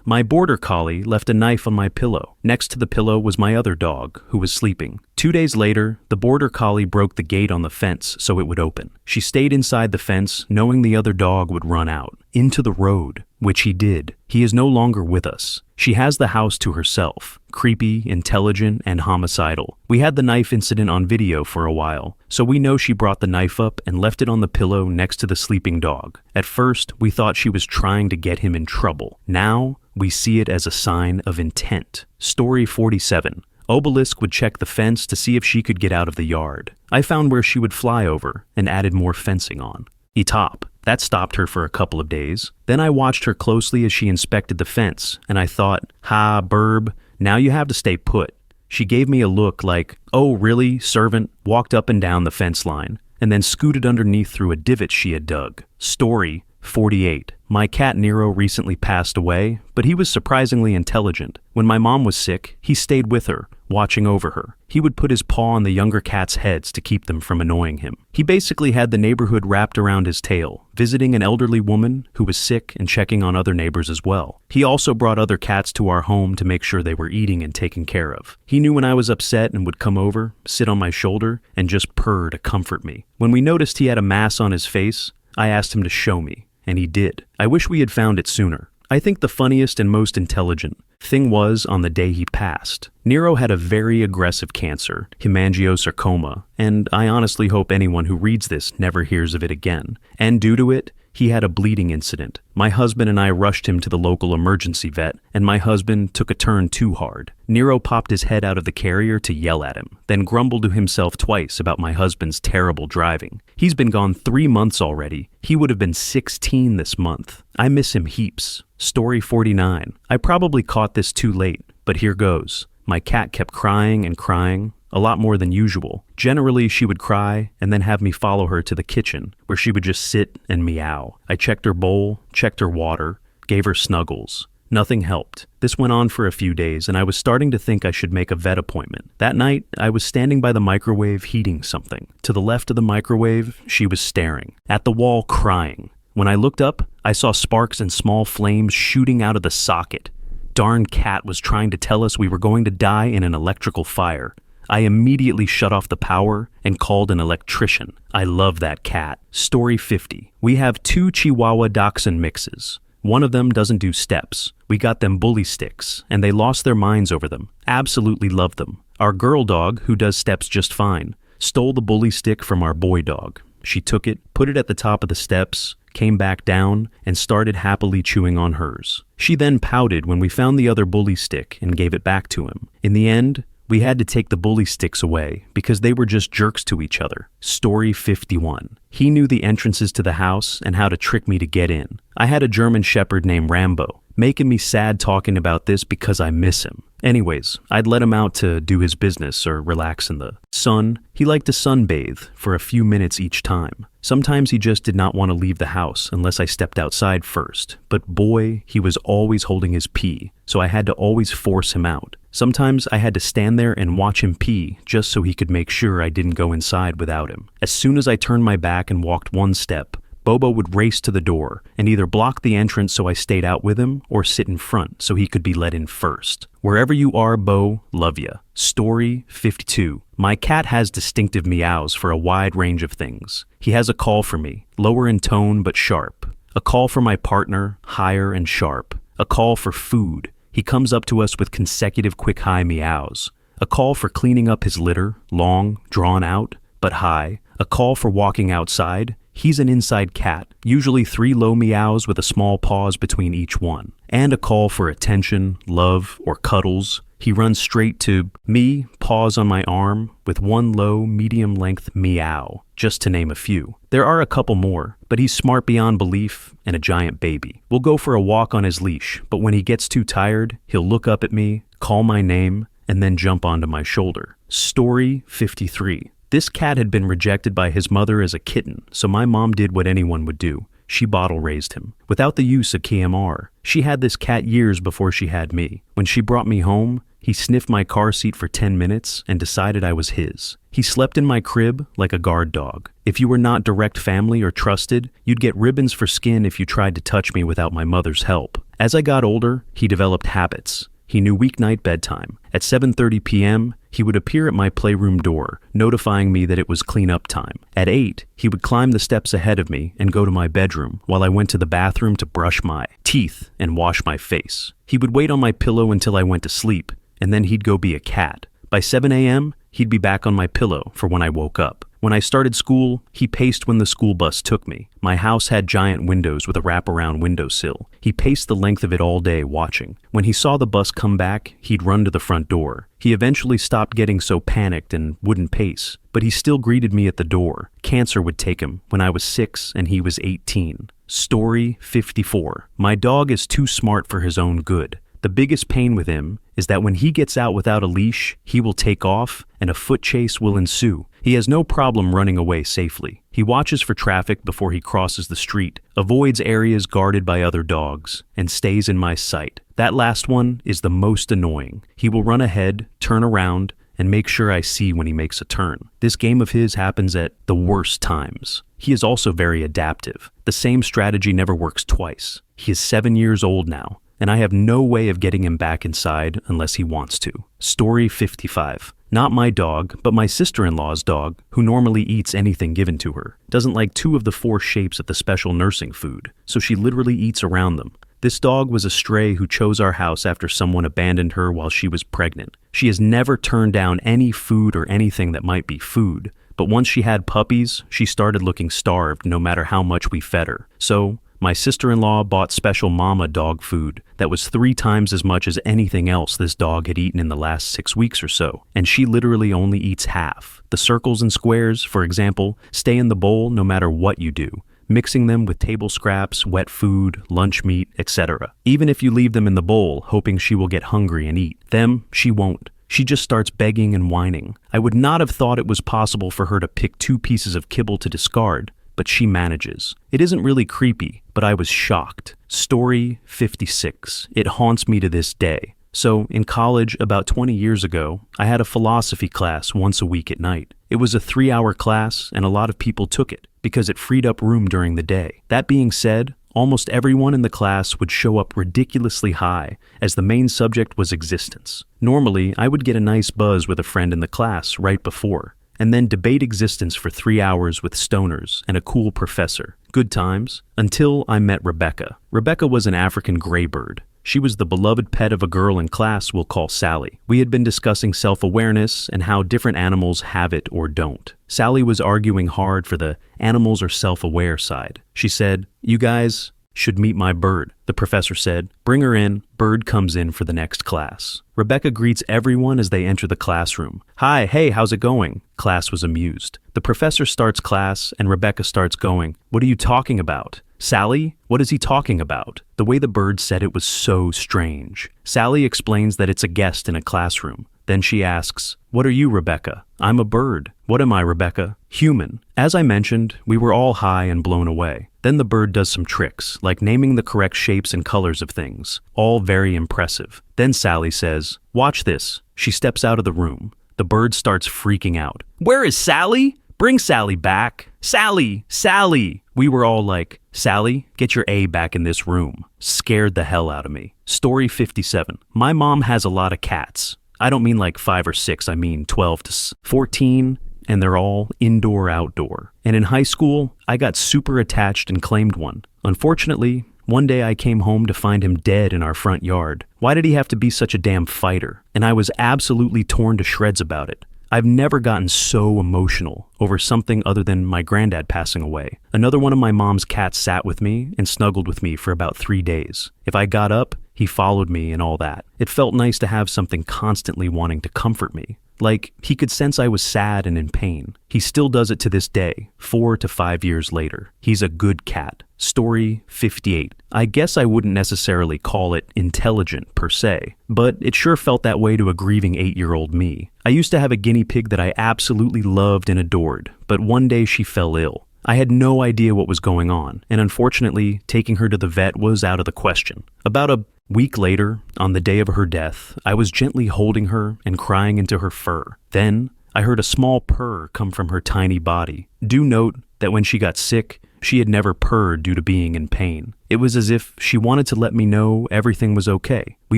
My border collie left a knife on my pillow. Next to the pillow was my other dog, who was sleeping. 2 days later, the border collie broke the gate on the fence so it would open. She stayed inside the fence, knowing the other dog would run out, into the road, which he did. He is no longer with us. She has the house to herself, creepy, intelligent, and homicidal. We had the knife incident on video for a while, so we know she brought the knife up and left it on the pillow next to the sleeping dog. At first, we thought she was trying to get him in trouble. Now, we see it as a sign of intent. Story 47. Obelisk would check the fence to see if she could get out of the yard. I found where she would fly over and added more fencing on. Etop. That stopped her for a couple of days. Then I watched her closely as she inspected the fence, and I thought, "Ha, burb, now you have to stay put." She gave me a look like, "Oh, really, servant?" walked up and down the fence line, and then scooted underneath through a divot she had dug. Story 48. My cat Nero recently passed away, but he was surprisingly intelligent. When my mom was sick, he stayed with her, watching over her. He would put his paw on the younger cats' heads to keep them from annoying him. He basically had the neighborhood wrapped around his tail, visiting an elderly woman who was sick and checking on other neighbors as well. He also brought other cats to our home to make sure they were eating and taken care of. He knew when I was upset and would come over, sit on my shoulder, and just purr to comfort me. When we noticed he had a mass on his face, I asked him to show me, and he did. I wish we had found it sooner. I think the funniest and most intelligent thing was on the day he passed. Nero had a very aggressive cancer, hemangiosarcoma, and I honestly hope anyone who reads this never hears of it again. And due to it, he had a bleeding incident. My husband and I rushed him to the local emergency vet, and my husband took a turn too hard. Nero popped his head out of the carrier to yell at him, then grumbled to himself twice about my husband's terrible driving. He's been gone 3 months already. He would have been 16 this month. I miss him heaps. Story 49. I probably caught this too late, but here goes. My cat kept crying and crying, a lot more than usual. Generally, she would cry and then have me follow her to the kitchen, where she would just sit and meow. I checked her bowl, checked her water, gave her snuggles. Nothing helped. This went on for a few days, and I was starting to think I should make a vet appointment. That night, I was standing by the microwave heating something. To the left of the microwave, she was staring at the wall, crying. When I looked up, I saw sparks and small flames shooting out of the socket. Darn cat was trying to tell us we were going to die in an electrical fire. I immediately shut off the power and called an electrician. I love that cat. Story 50. We have 2 Chihuahua Dachshund mixes. One of them doesn't do steps. We got them bully sticks, and they lost their minds over them. Absolutely love them. Our girl dog, who does steps just fine, stole the bully stick from our boy dog. She took it, put it at the top of the steps, came back down, and started happily chewing on hers. She then pouted when we found the other bully stick and gave it back to him. In the end, we had to take the bully sticks away because they were just jerks to each other. Story 51. He knew the entrances to the house and how to trick me to get in. I had a German Shepherd named Rambo, making me sad talking about this because I miss him. Anyways, I'd let him out to do his business or relax in the sun. He liked to sunbathe for a few minutes each time. Sometimes he just did not want to leave the house unless I stepped outside first. But boy, he was always holding his pee, so I had to always force him out. Sometimes I had to stand there and watch him pee just so he could make sure I didn't go inside without him. As soon as I turned my back and walked one step, Bobo would race to the door and either block the entrance so I stayed out with him or sit in front so he could be let in first. Wherever you are, Bo, love ya. Story 52. My cat has distinctive meows for a wide range of things. He has a call for me, lower in tone but sharp. A call for my partner, higher and sharp. A call for food. He comes up to us with consecutive quick high meows. A call for cleaning up his litter, long, drawn out, but high. A call for walking outside. He's an inside cat, usually 3 low meows with a small pause between each one. And a call for attention, love, or cuddles. He runs straight to me, paws on my arm, with 1 low, medium-length meow, just to name a few. There are a couple more, but he's smart beyond belief and a giant baby. We'll go for a walk on his leash, but when he gets too tired, he'll look up at me, call my name, and then jump onto my shoulder. Story 53. This cat had been rejected by his mother as a kitten, so my mom did what anyone would do. She bottle raised him, without the use of KMR. She had this cat years before she had me. When she brought me home, he sniffed my car seat for 10 minutes and decided I was his. He slept in my crib like a guard dog. If you were not direct family or trusted, you'd get ribbons for skin if you tried to touch me without my mother's help. As I got older, he developed habits. He knew weeknight bedtime. At 7:30 p.m., he would appear at my playroom door, notifying me that it was clean-up time. At 8, he would climb the steps ahead of me and go to my bedroom while I went to the bathroom to brush my teeth and wash my face. He would wait on my pillow until I went to sleep, and then he'd go be a cat. By 7 a.m., he'd be back on my pillow for when I woke up. When I started school, he paced when the school bus took me. My house had giant windows with a wraparound windowsill. He paced the length of it all day watching. When he saw the bus come back, he'd run to the front door. He eventually stopped getting so panicked and wouldn't pace, but he still greeted me at the door. Cancer would take him when I was 6 and he was 18. Story 54. My dog is too smart for his own good. The biggest pain with him is that when he gets out without a leash, he will take off and a foot chase will ensue. He has no problem running away safely. He watches for traffic before he crosses the street, avoids areas guarded by other dogs, and stays in my sight. That last one is the most annoying. He will run ahead, turn around, and make sure I see when he makes a turn. This game of his happens at the worst times. He is also very adaptive. The same strategy never works twice. He is 7 years old now, and I have no way of getting him back inside unless he wants to. Story 55. Not my dog, but my sister-in-law's dog, who normally eats anything given to her. Doesn't like 2 of the 4 shapes of the special nursing food, so she literally eats around them. This dog was a stray who chose our house after someone abandoned her while she was pregnant. She has never turned down any food or anything that might be food, but once she had puppies, she started looking starved no matter how much we fed her. So, my sister-in-law bought special mama dog food that was 3 times as much as anything else this dog had eaten in the last 6 weeks or so, and she literally only eats half. The circles and squares, for example, stay in the bowl no matter what you do, mixing them with table scraps, wet food, lunch meat, etc. Even if you leave them in the bowl, hoping she will get hungry and eat them, she won't. She just starts begging and whining. I would not have thought it was possible for her to pick 2 pieces of kibble to discard, but she manages. It isn't really creepy, but I was shocked. Story 56. It haunts me to this day. So, in college, about 20 years ago, I had a philosophy class once a week at night. It was a 3-hour class, and a lot of people took it, because it freed up room during the day. That being said, almost everyone in the class would show up ridiculously high, as the main subject was existence. Normally, I would get a nice buzz with a friend in the class right before, and then debate existence for 3 hours with stoners and a cool professor. Good times, until I met Rebecca. Rebecca was an African gray bird. She was the beloved pet of a girl in class we'll call Sally. We had been discussing self-awareness and how different animals have it or don't. Sally was arguing hard for the animals are self-aware side. She said, "You guys should meet my bird." The professor said, "Bring her in." Bird comes in for the next class. Rebecca greets everyone as they enter the classroom. "Hi, hey, how's it going?" Class was amused. The professor starts class and Rebecca starts going, "What are you talking about?" "Sally, what is he talking about?" The way the bird said it was so strange. Sally explains that it's a guest in a classroom. Then she asks, "What are you, Rebecca?" "I'm a bird." "What am I, Rebecca?" "Human." As I mentioned, we were all high and blown away. Then the bird does some tricks, like naming the correct shapes and colors of things. All very impressive. Then Sally says, "Watch this." She steps out of the room. The bird starts freaking out. "Where is Sally? Bring Sally back. Sally! Sally!" We were all like, "Sally, get your A back in this room." Scared the hell out of me. Story 57. My mom has a lot of cats. I don't mean like 5 or 6, I mean 12 to 14, and they're all indoor-outdoor. And in high school, I got super attached and claimed one. Unfortunately, one day I came home to find him dead in our front yard. Why did he have to be such a damn fighter? And I was absolutely torn to shreds about it. I've never gotten so emotional over something other than my granddad passing away. Another one of my mom's cats sat with me and snuggled with me for about 3 days. If I got up, he followed me and all that. It felt nice to have something constantly wanting to comfort me. Like, he could sense I was sad and in pain. He still does it to this day, 4 to 5 years later. He's a good cat. Story 58. I guess I wouldn't necessarily call it intelligent per se, but it sure felt that way to a grieving 8-year-old me. I used to have a guinea pig that I absolutely loved and adored, but one day she fell ill. I had no idea what was going on, and unfortunately, taking her to the vet was out of the question. About a week later, on the day of her death, I was gently holding her and crying into her fur. Then, I heard a small purr come from her tiny body. Do note that when she got sick, she had never purred due to being in pain. It was as if she wanted to let me know everything was okay. We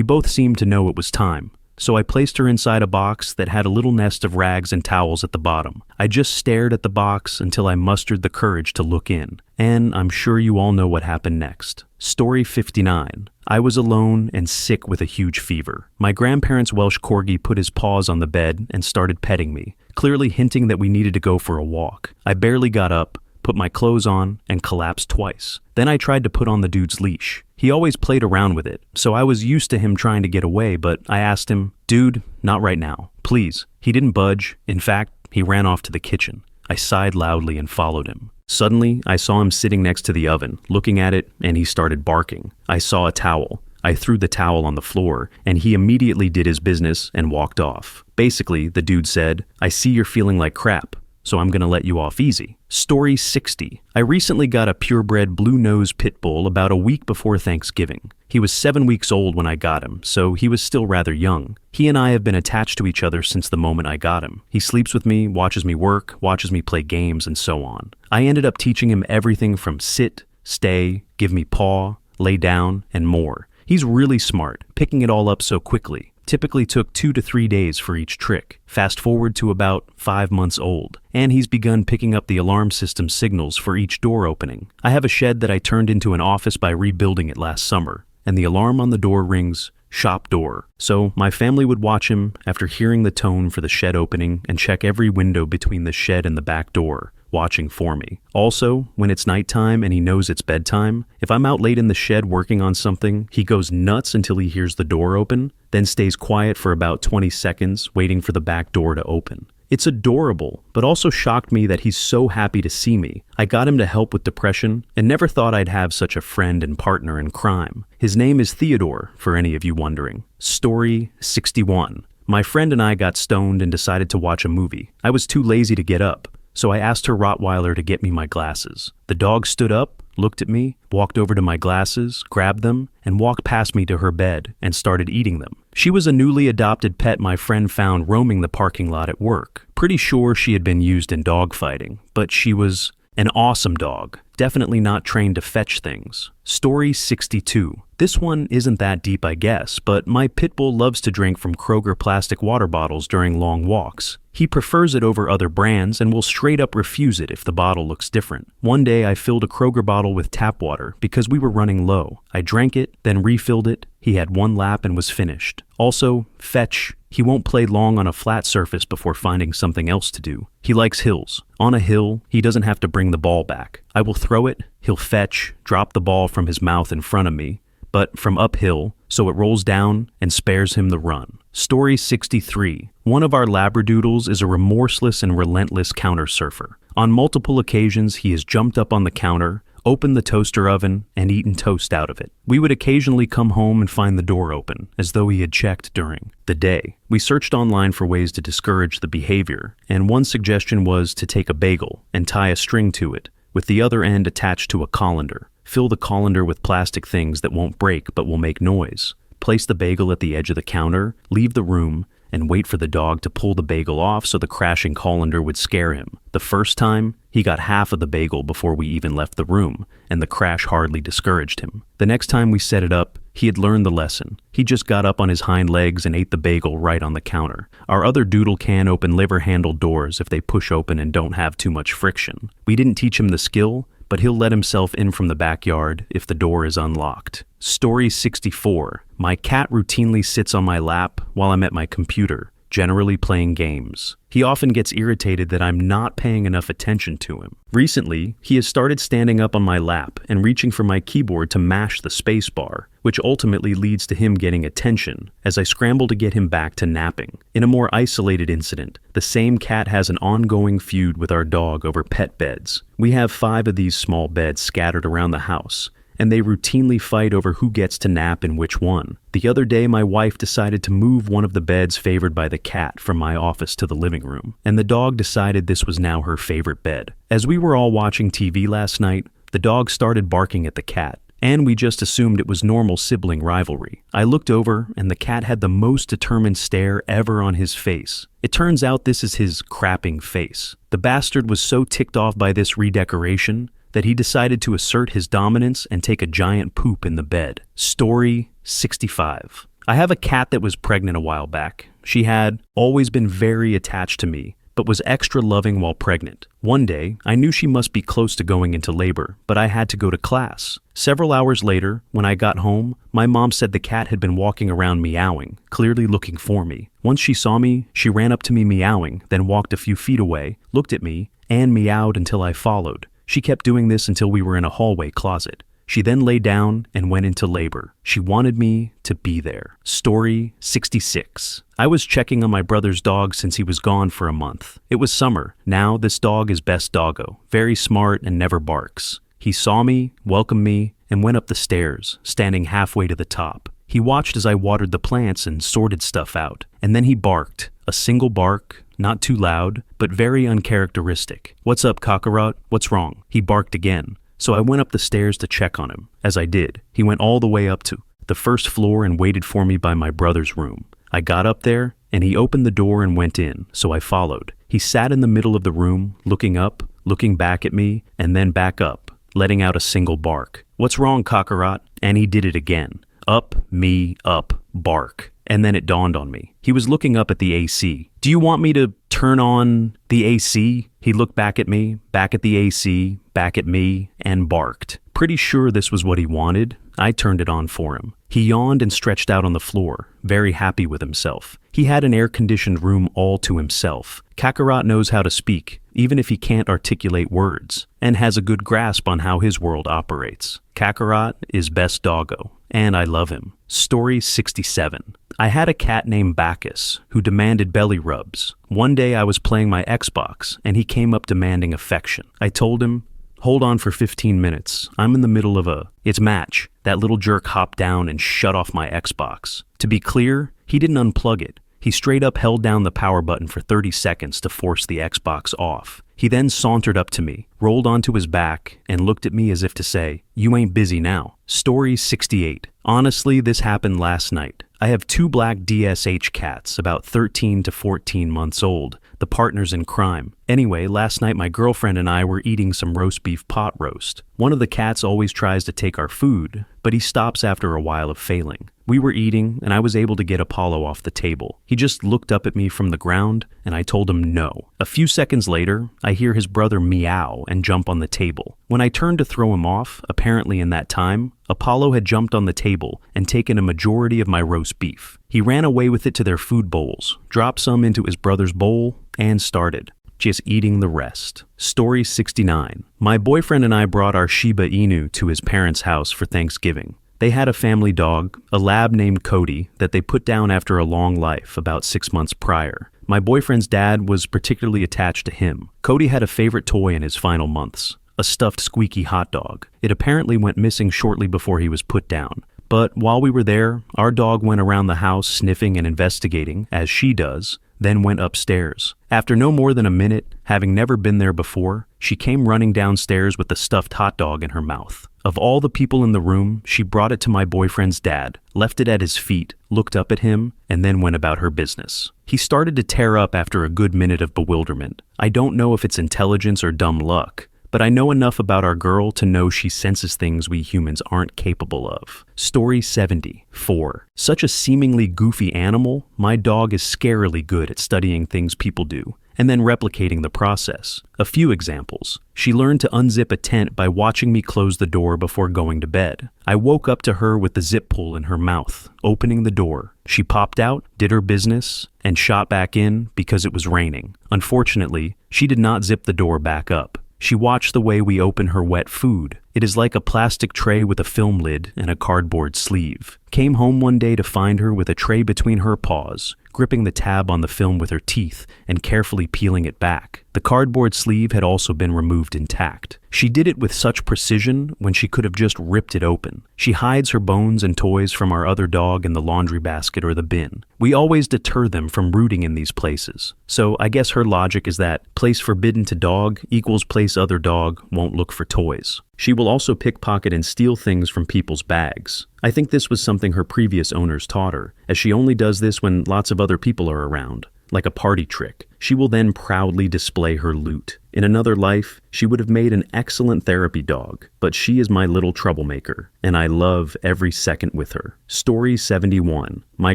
both seemed to know it was time. So I placed her inside a box that had a little nest of rags and towels at the bottom. I just stared at the box until I mustered the courage to look in. And I'm sure you all know what happened next. Story 59. I was alone and sick with a huge fever. My grandparents' Welsh corgi put his paws on the bed and started petting me, clearly hinting that we needed to go for a walk. I barely got up, put my clothes on, and collapsed twice. Then I tried to put on the dude's leash. He always played around with it, so I was used to him trying to get away, but I asked him, "Dude, not right now, please." He didn't budge. In fact, he ran off to the kitchen. I sighed loudly and followed him. Suddenly, I saw him sitting next to the oven, looking at it, and he started barking. I saw a towel. I threw the towel on the floor, and he immediately did his business and walked off. Basically, the dude said, "I see you're feeling like crap. so I'm gonna let you off easy. Story 60. I recently got a purebred blue-nosed pit bull about a week before Thanksgiving. He was 7 weeks old when I got him, so he was still rather young. He and I have been attached to each other since the moment I got him. He sleeps with me, watches me work, watches me play games, and so on. I ended up teaching him everything from sit, stay, give me paw, lay down, and more. He's really smart, picking it all up so quickly. Typically took 2 to 3 days for each trick. Fast forward to about 5 months old, and he's begun picking up the alarm system signals for each door opening. I have a shed that I turned into an office by rebuilding it last summer, and the alarm on the door rings, "Shop door." So my family would watch him after hearing the tone for the shed opening and check every window between the shed and the back door, watching for me. Also, when it's nighttime and he knows it's bedtime, if I'm out late in the shed working on something, he goes nuts until he hears the door open, then stays quiet for about 20 seconds, waiting for the back door to open. It's adorable, but also shocked me that he's so happy to see me. I got him to help with depression and never thought I'd have such a friend and partner in crime. His name is Theodore, for any of you wondering. Story 61. My friend and I got stoned and decided to watch a movie. I was too lazy to get up, so I asked her Rottweiler to get me my glasses. The dog stood up, looked at me, walked over to my glasses, grabbed them, and walked past me to her bed and started eating them. She was a newly adopted pet my friend found roaming the parking lot at work. Pretty sure she had been used in dog fighting, but she was an awesome dog, definitely not trained to fetch things. Story 62. This one isn't that deep, I guess, but my pit bull loves to drink from Kroger plastic water bottles during long walks. He prefers it over other brands and will straight up refuse it if the bottle looks different. One day I filled a Kroger bottle with tap water because we were running low. I drank it, then refilled it. He had one lap and was finished. Also, fetch. He won't play long on a flat surface before finding something else to do. He likes hills. On a hill, he doesn't have to bring the ball back. I will throw it, he'll fetch, drop the ball from his mouth in front of me, but from uphill, so it rolls down and spares him the run. Story 63. One of our Labradoodles is a remorseless and relentless counter surfer. On multiple occasions, he has jumped up on the counter, opened the toaster oven, and eaten toast out of it. We would occasionally come home and find the door open, as though he had checked during the day. We searched online for ways to discourage the behavior, and one suggestion was to take a bagel and tie a string to it, with the other end attached to a colander. Fill the colander with plastic things that won't break but will make noise. Place the bagel at the edge of the counter, leave the room, and wait for the dog to pull the bagel off so the crashing colander would scare him. The first time, he got half of the bagel before we even left the room, and the crash hardly discouraged him. The next time we set it up, he had learned the lesson. He just got up on his hind legs and ate the bagel right on the counter. Our other doodle can open lever-handled doors if they push open and don't have too much friction. We didn't teach him the skill, but he'll let himself in from the backyard if the door is unlocked. Story 64. My cat routinely sits on my lap while I'm at my computer, generally playing games. He often gets irritated that I'm not paying enough attention to him. Recently, he has started standing up on my lap and reaching for my keyboard to mash the space bar, which ultimately leads to him getting attention as I scramble to get him back to napping. In a more isolated incident, the same cat has an ongoing feud with our dog over pet beds. We have 5 of these small beds scattered around the house, and they routinely fight over who gets to nap in which one. The other day, my wife decided to move one of the beds favored by the cat from my office to the living room, and the dog decided this was now her favorite bed. As we were all watching TV last night, the dog started barking at the cat, and we just assumed it was normal sibling rivalry. I looked over, and the cat had the most determined stare ever on his face. It turns out this is his crapping face. The bastard was so ticked off by this redecoration that he decided to assert his dominance and take a giant poop in the bed. Story 65. I have a cat that was pregnant a while back. She had always been very attached to me, but was extra loving while pregnant. One day, I knew she must be close to going into labor, but I had to go to class. Several hours later, when I got home, my mom said the cat had been walking around meowing, clearly looking for me. Once she saw me, she ran up to me meowing, then walked a few feet away, looked at me, and meowed until I followed. She kept doing this until we were in a hallway closet. She then lay down and went into labor. She wanted me to be there. Story 66. I was checking on my brother's dog since he was gone for a month. It was summer. Now this dog is best doggo, very smart and never barks. He saw me, welcomed me, and went up the stairs, standing halfway to the top. He watched as I watered the plants and sorted stuff out, and then he barked, A single bark, not too loud, but very uncharacteristic. "What's up, Kakarot? What's wrong?" He barked again. So I went up the stairs to check on him. As I did, he went all the way up to the first floor and waited for me by my brother's room. I got up there, and he opened the door and went in, so I followed. He sat in the middle of the room, looking up, looking back at me, and then back up, letting out a single bark. "What's wrong, Kakarot?" And he did it again. Up, me, up, bark. And then it dawned on me. He was looking up at the AC. "Do you want me to turn on the AC?" He looked back at me, back at the AC, back at me, and barked. Pretty sure this was what he wanted. I turned it on for him. He yawned and stretched out on the floor, very happy with himself. He had an air-conditioned room all to himself. Kakarot knows how to speak, even if he can't articulate words, and has a good grasp on how his world operates. Kakarot is best doggo, and I love him. Story 67. I had a cat named Bacchus who demanded belly rubs. One day I was playing my Xbox, and he came up demanding affection. I told him, "Hold on for 15 minutes. I'm in the middle of it's match." That little jerk hopped down and shut off my Xbox. To be clear, he didn't unplug it. He straight up held down the power button for 30 seconds to force the Xbox off. He then sauntered up to me, rolled onto his back, and looked at me as if to say, "You ain't busy now." Story 68. Honestly, this happened last night. I have 2 black DSH cats, about 13 to 14 months old, the partners in crime. Anyway, last night my girlfriend and I were eating some roast beef pot roast. One of the cats always tries to take our food, but he stops after a while of failing. We were eating, and I was able to get Apollo off the table. He just looked up at me from the ground, and I told him no. A few seconds later, I hear his brother meow and jump on the table. When I turned to throw him off, apparently in that time, Apollo had jumped on the table and taken a majority of my roast beef. He ran away with it to their food bowls, dropped some into his brother's bowl, and started just eating the rest. Story 69. My boyfriend and I brought our Shiba Inu to his parents' house for Thanksgiving. They had a family dog, a lab named Cody, that they put down after a long life about 6 months prior. My boyfriend's dad was particularly attached to him. Cody had a favorite toy in his final months, a stuffed squeaky hot dog. It apparently went missing shortly before he was put down. But while we were there, our dog went around the house sniffing and investigating, as she does, then went upstairs. After no more than a minute, having never been there before, she came running downstairs with the stuffed hot dog in her mouth. Of all the people in the room, she brought it to my boyfriend's dad, left it at his feet, looked up at him, and then went about her business. He started to tear up after a good minute of bewilderment. I don't know if it's intelligence or dumb luck, but I know enough about our girl to know she senses things we humans aren't capable of. Story 74. Such a seemingly goofy animal, my dog is scarily good at studying things people do, and then replicating the process. A few examples. She learned to unzip a tent by watching me close the door before going to bed. I woke up to her with the zip pull in her mouth, opening the door. She popped out, did her business, and shot back in because it was raining. Unfortunately, she did not zip the door back up. She watched the way we open her wet food. It is like a plastic tray with a film lid and a cardboard sleeve. Came home one day to find her with a tray between her paws, gripping the tab on the film with her teeth and carefully peeling it back. The cardboard sleeve had also been removed intact. She did it with such precision when she could have just ripped it open. She hides her bones and toys from our other dog in the laundry basket or the bin. We always deter them from rooting in these places. So I guess her logic is that place forbidden to dog equals place other dog won't look for toys. She will also pickpocket and steal things from people's bags. I think this was something her previous owners taught her, as she only does this when lots of other people are around, like a party trick. She will then proudly display her loot. In another life, she would have made an excellent therapy dog, but she is my little troublemaker, and I love every second with her. Story 71. My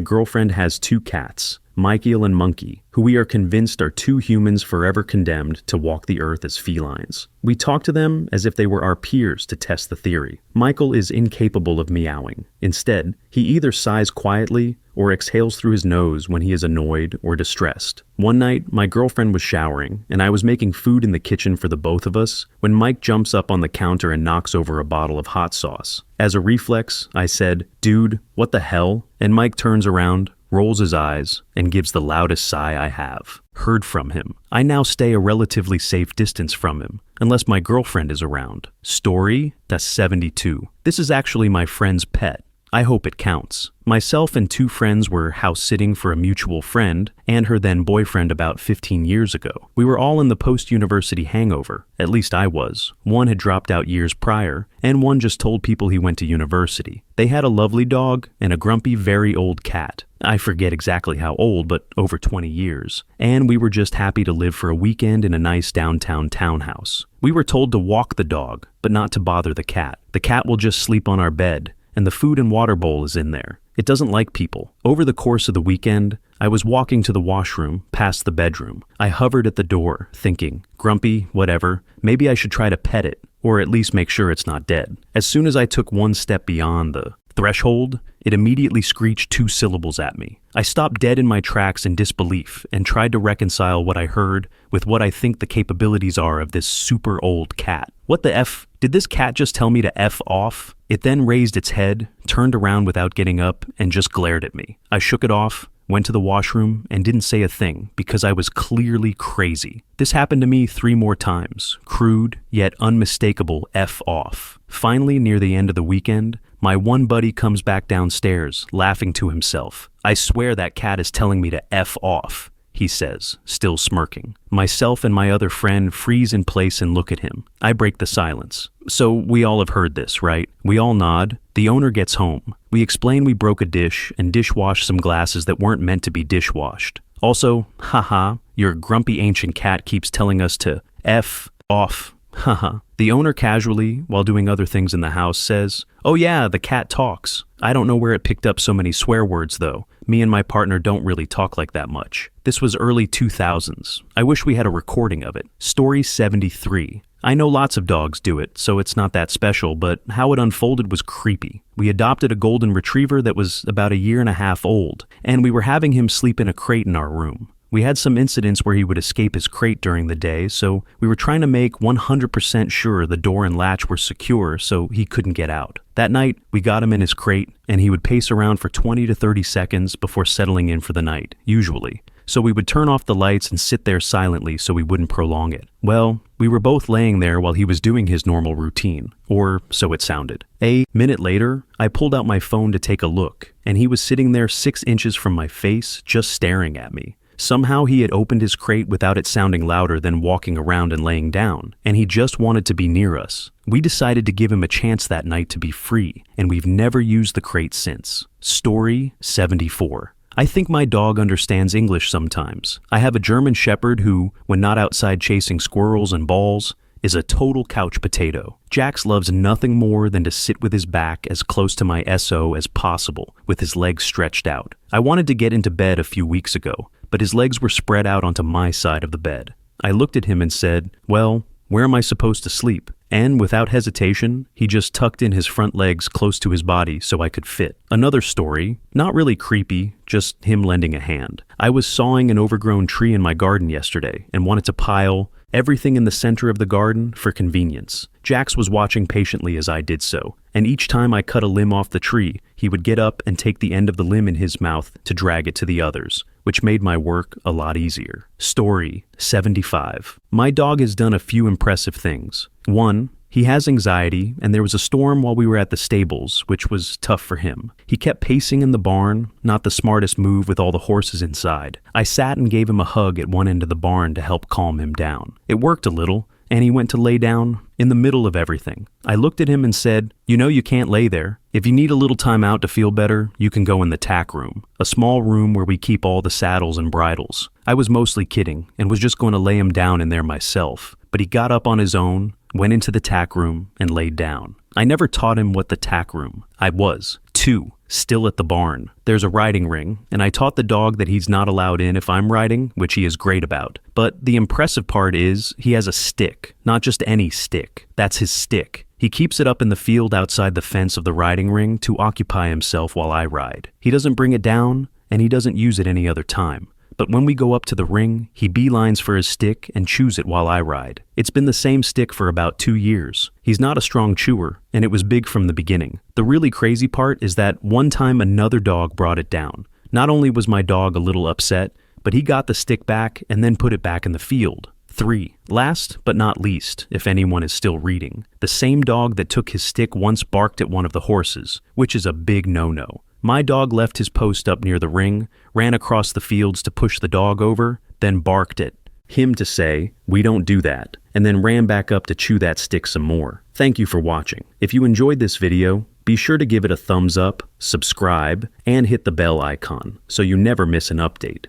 girlfriend has 2 cats, Michael and Monkey, who we are convinced are 2 humans forever condemned to walk the earth as felines. We talk to them as if they were our peers to test the theory. Michael is incapable of meowing. Instead, he either sighs quietly or exhales through his nose when he is annoyed or distressed. One night, my girlfriend was showering, and I was making food in the kitchen for the both of us when Mike jumps up on the counter and knocks over a bottle of hot sauce. As a reflex, I said, "Dude, what the hell?" And Mike turns around, rolls his eyes, and gives the loudest sigh I have heard from him. I now stay a relatively safe distance from him, unless my girlfriend is around. Story 72. This is actually my friend's pet. I hope it counts. Myself and 2 friends were house sitting for a mutual friend and her then boyfriend about 15 years ago. We were all in the post-university hangover. At least I was. One had dropped out years prior, and one just told people he went to university. They had a lovely dog and a grumpy, very old cat. I forget exactly how old, but over 20 years. And we were just happy to live for a weekend in a nice downtown townhouse. We were told to walk the dog, but not to bother the cat. The cat will just sleep on our bed, and the food and water bowl is in there. It doesn't like people. Over the course of the weekend, I was walking to the washroom, past the bedroom. I hovered at the door, thinking, grumpy, whatever, maybe I should try to pet it, or at least make sure it's not dead. As soon as I took one step beyond the threshold, it immediately screeched 2 syllables at me. I stopped dead in my tracks in disbelief and tried to reconcile what I heard with what I think the capabilities are of this super old cat. What the F? Did this cat just tell me to F off? It then raised its head, turned around without getting up, and just glared at me. I shook it off, went to the washroom, and didn't say a thing because I was clearly crazy. This happened to me 3 more times. Crude, yet unmistakable F off. Finally, near the end of the weekend, my one buddy comes back downstairs, laughing to himself. I swear that cat is telling me to F off, he says, still smirking. Myself and my other friend freeze in place and look at him. I break the silence. So we all have heard this, right? We all nod. The owner gets home. We explain we broke a dish and dishwashed some glasses that weren't meant to be dishwashed. Also, haha, your grumpy ancient cat keeps telling us to F off. Haha. The owner casually, while doing other things in the house, says, "Oh yeah, the cat talks." I don't know where it picked up so many swear words though. Me and my partner don't really talk like that much. This was early 2000s. I wish we had a recording of it. Story 73. I know lots of dogs do it, so it's not that special, but how it unfolded was creepy. We adopted a golden retriever that was about 1.5 years old, and we were having him sleep in a crate in our room. We had some incidents where he would escape his crate during the day, so we were trying to make 100% sure the door and latch were secure so he couldn't get out. That night, we got him in his crate, and he would pace around for 20 to 30 seconds before settling in for the night, usually. So we would turn off the lights and sit there silently so we wouldn't prolong it. Well, we were both laying there while he was doing his normal routine, or so it sounded. A minute later, I pulled out my phone to take a look, and he was sitting there 6 inches from my face, just staring at me. Somehow he had opened his crate without it sounding louder than walking around and laying down, and he just wanted to be near us. We decided to give him a chance that night to be free, and we've never used the crate since. Story 74. I think my dog understands English sometimes. I have a German Shepherd who, when not outside chasing squirrels and balls, is a total couch potato. Jax loves nothing more than to sit with his back as close to my SO as possible, with his legs stretched out. I wanted to get into bed a few weeks ago, but his legs were spread out onto my side of the bed. I looked at him and said, "Well, where am I supposed to sleep?" And without hesitation, he just tucked in his front legs close to his body so I could fit. Another story, not really creepy, just him lending a hand. I was sawing an overgrown tree in my garden yesterday and wanted to pile everything in the center of the garden for convenience. Jax was watching patiently as I did so, and each time I cut a limb off the tree, he would get up and take the end of the limb in his mouth to drag it to the others, which made my work a lot easier. Story 75. My dog has done a few impressive things. 1. He has anxiety, and there was a storm while we were at the stables, which was tough for him. He kept pacing in the barn, not the smartest move with all the horses inside. I sat and gave him a hug at one end of the barn to help calm him down. It worked a little, and he went to lay down in the middle of everything. I looked at him and said, "You know you can't lay there. If you need a little time out to feel better, you can go in the tack room, a small room where we keep all the saddles and bridles." I was mostly kidding and was just going to lay him down in there myself, but he got up on his own, went into the tack room, and laid down. I never taught him what the tack room. I was. 2. Still at the barn. There's a riding ring, and I taught the dog that he's not allowed in if I'm riding, which he is great about. But the impressive part is he has a stick, not just any stick. That's his stick. He keeps it up in the field outside the fence of the riding ring to occupy himself while I ride. He doesn't bring it down, and he doesn't use it any other time. But when we go up to the ring, he beelines for his stick and chews it while I ride. It's been the same stick for about 2 years. He's not a strong chewer, and it was big from the beginning. The really crazy part is that one time another dog brought it down. Not only was my dog a little upset, but he got the stick back and then put it back in the field. 3. Last but not least, if anyone is still reading, the same dog that took his stick once barked at one of the horses, which is a big no-no. My dog left his post up near the ring, ran across the fields to push the dog over, then barked at him to say, "We don't do that," and then ran back up to chew that stick some more. Thank you for watching. If you enjoyed this video, be sure to give it a thumbs up, subscribe, and hit the bell icon so you never miss an update.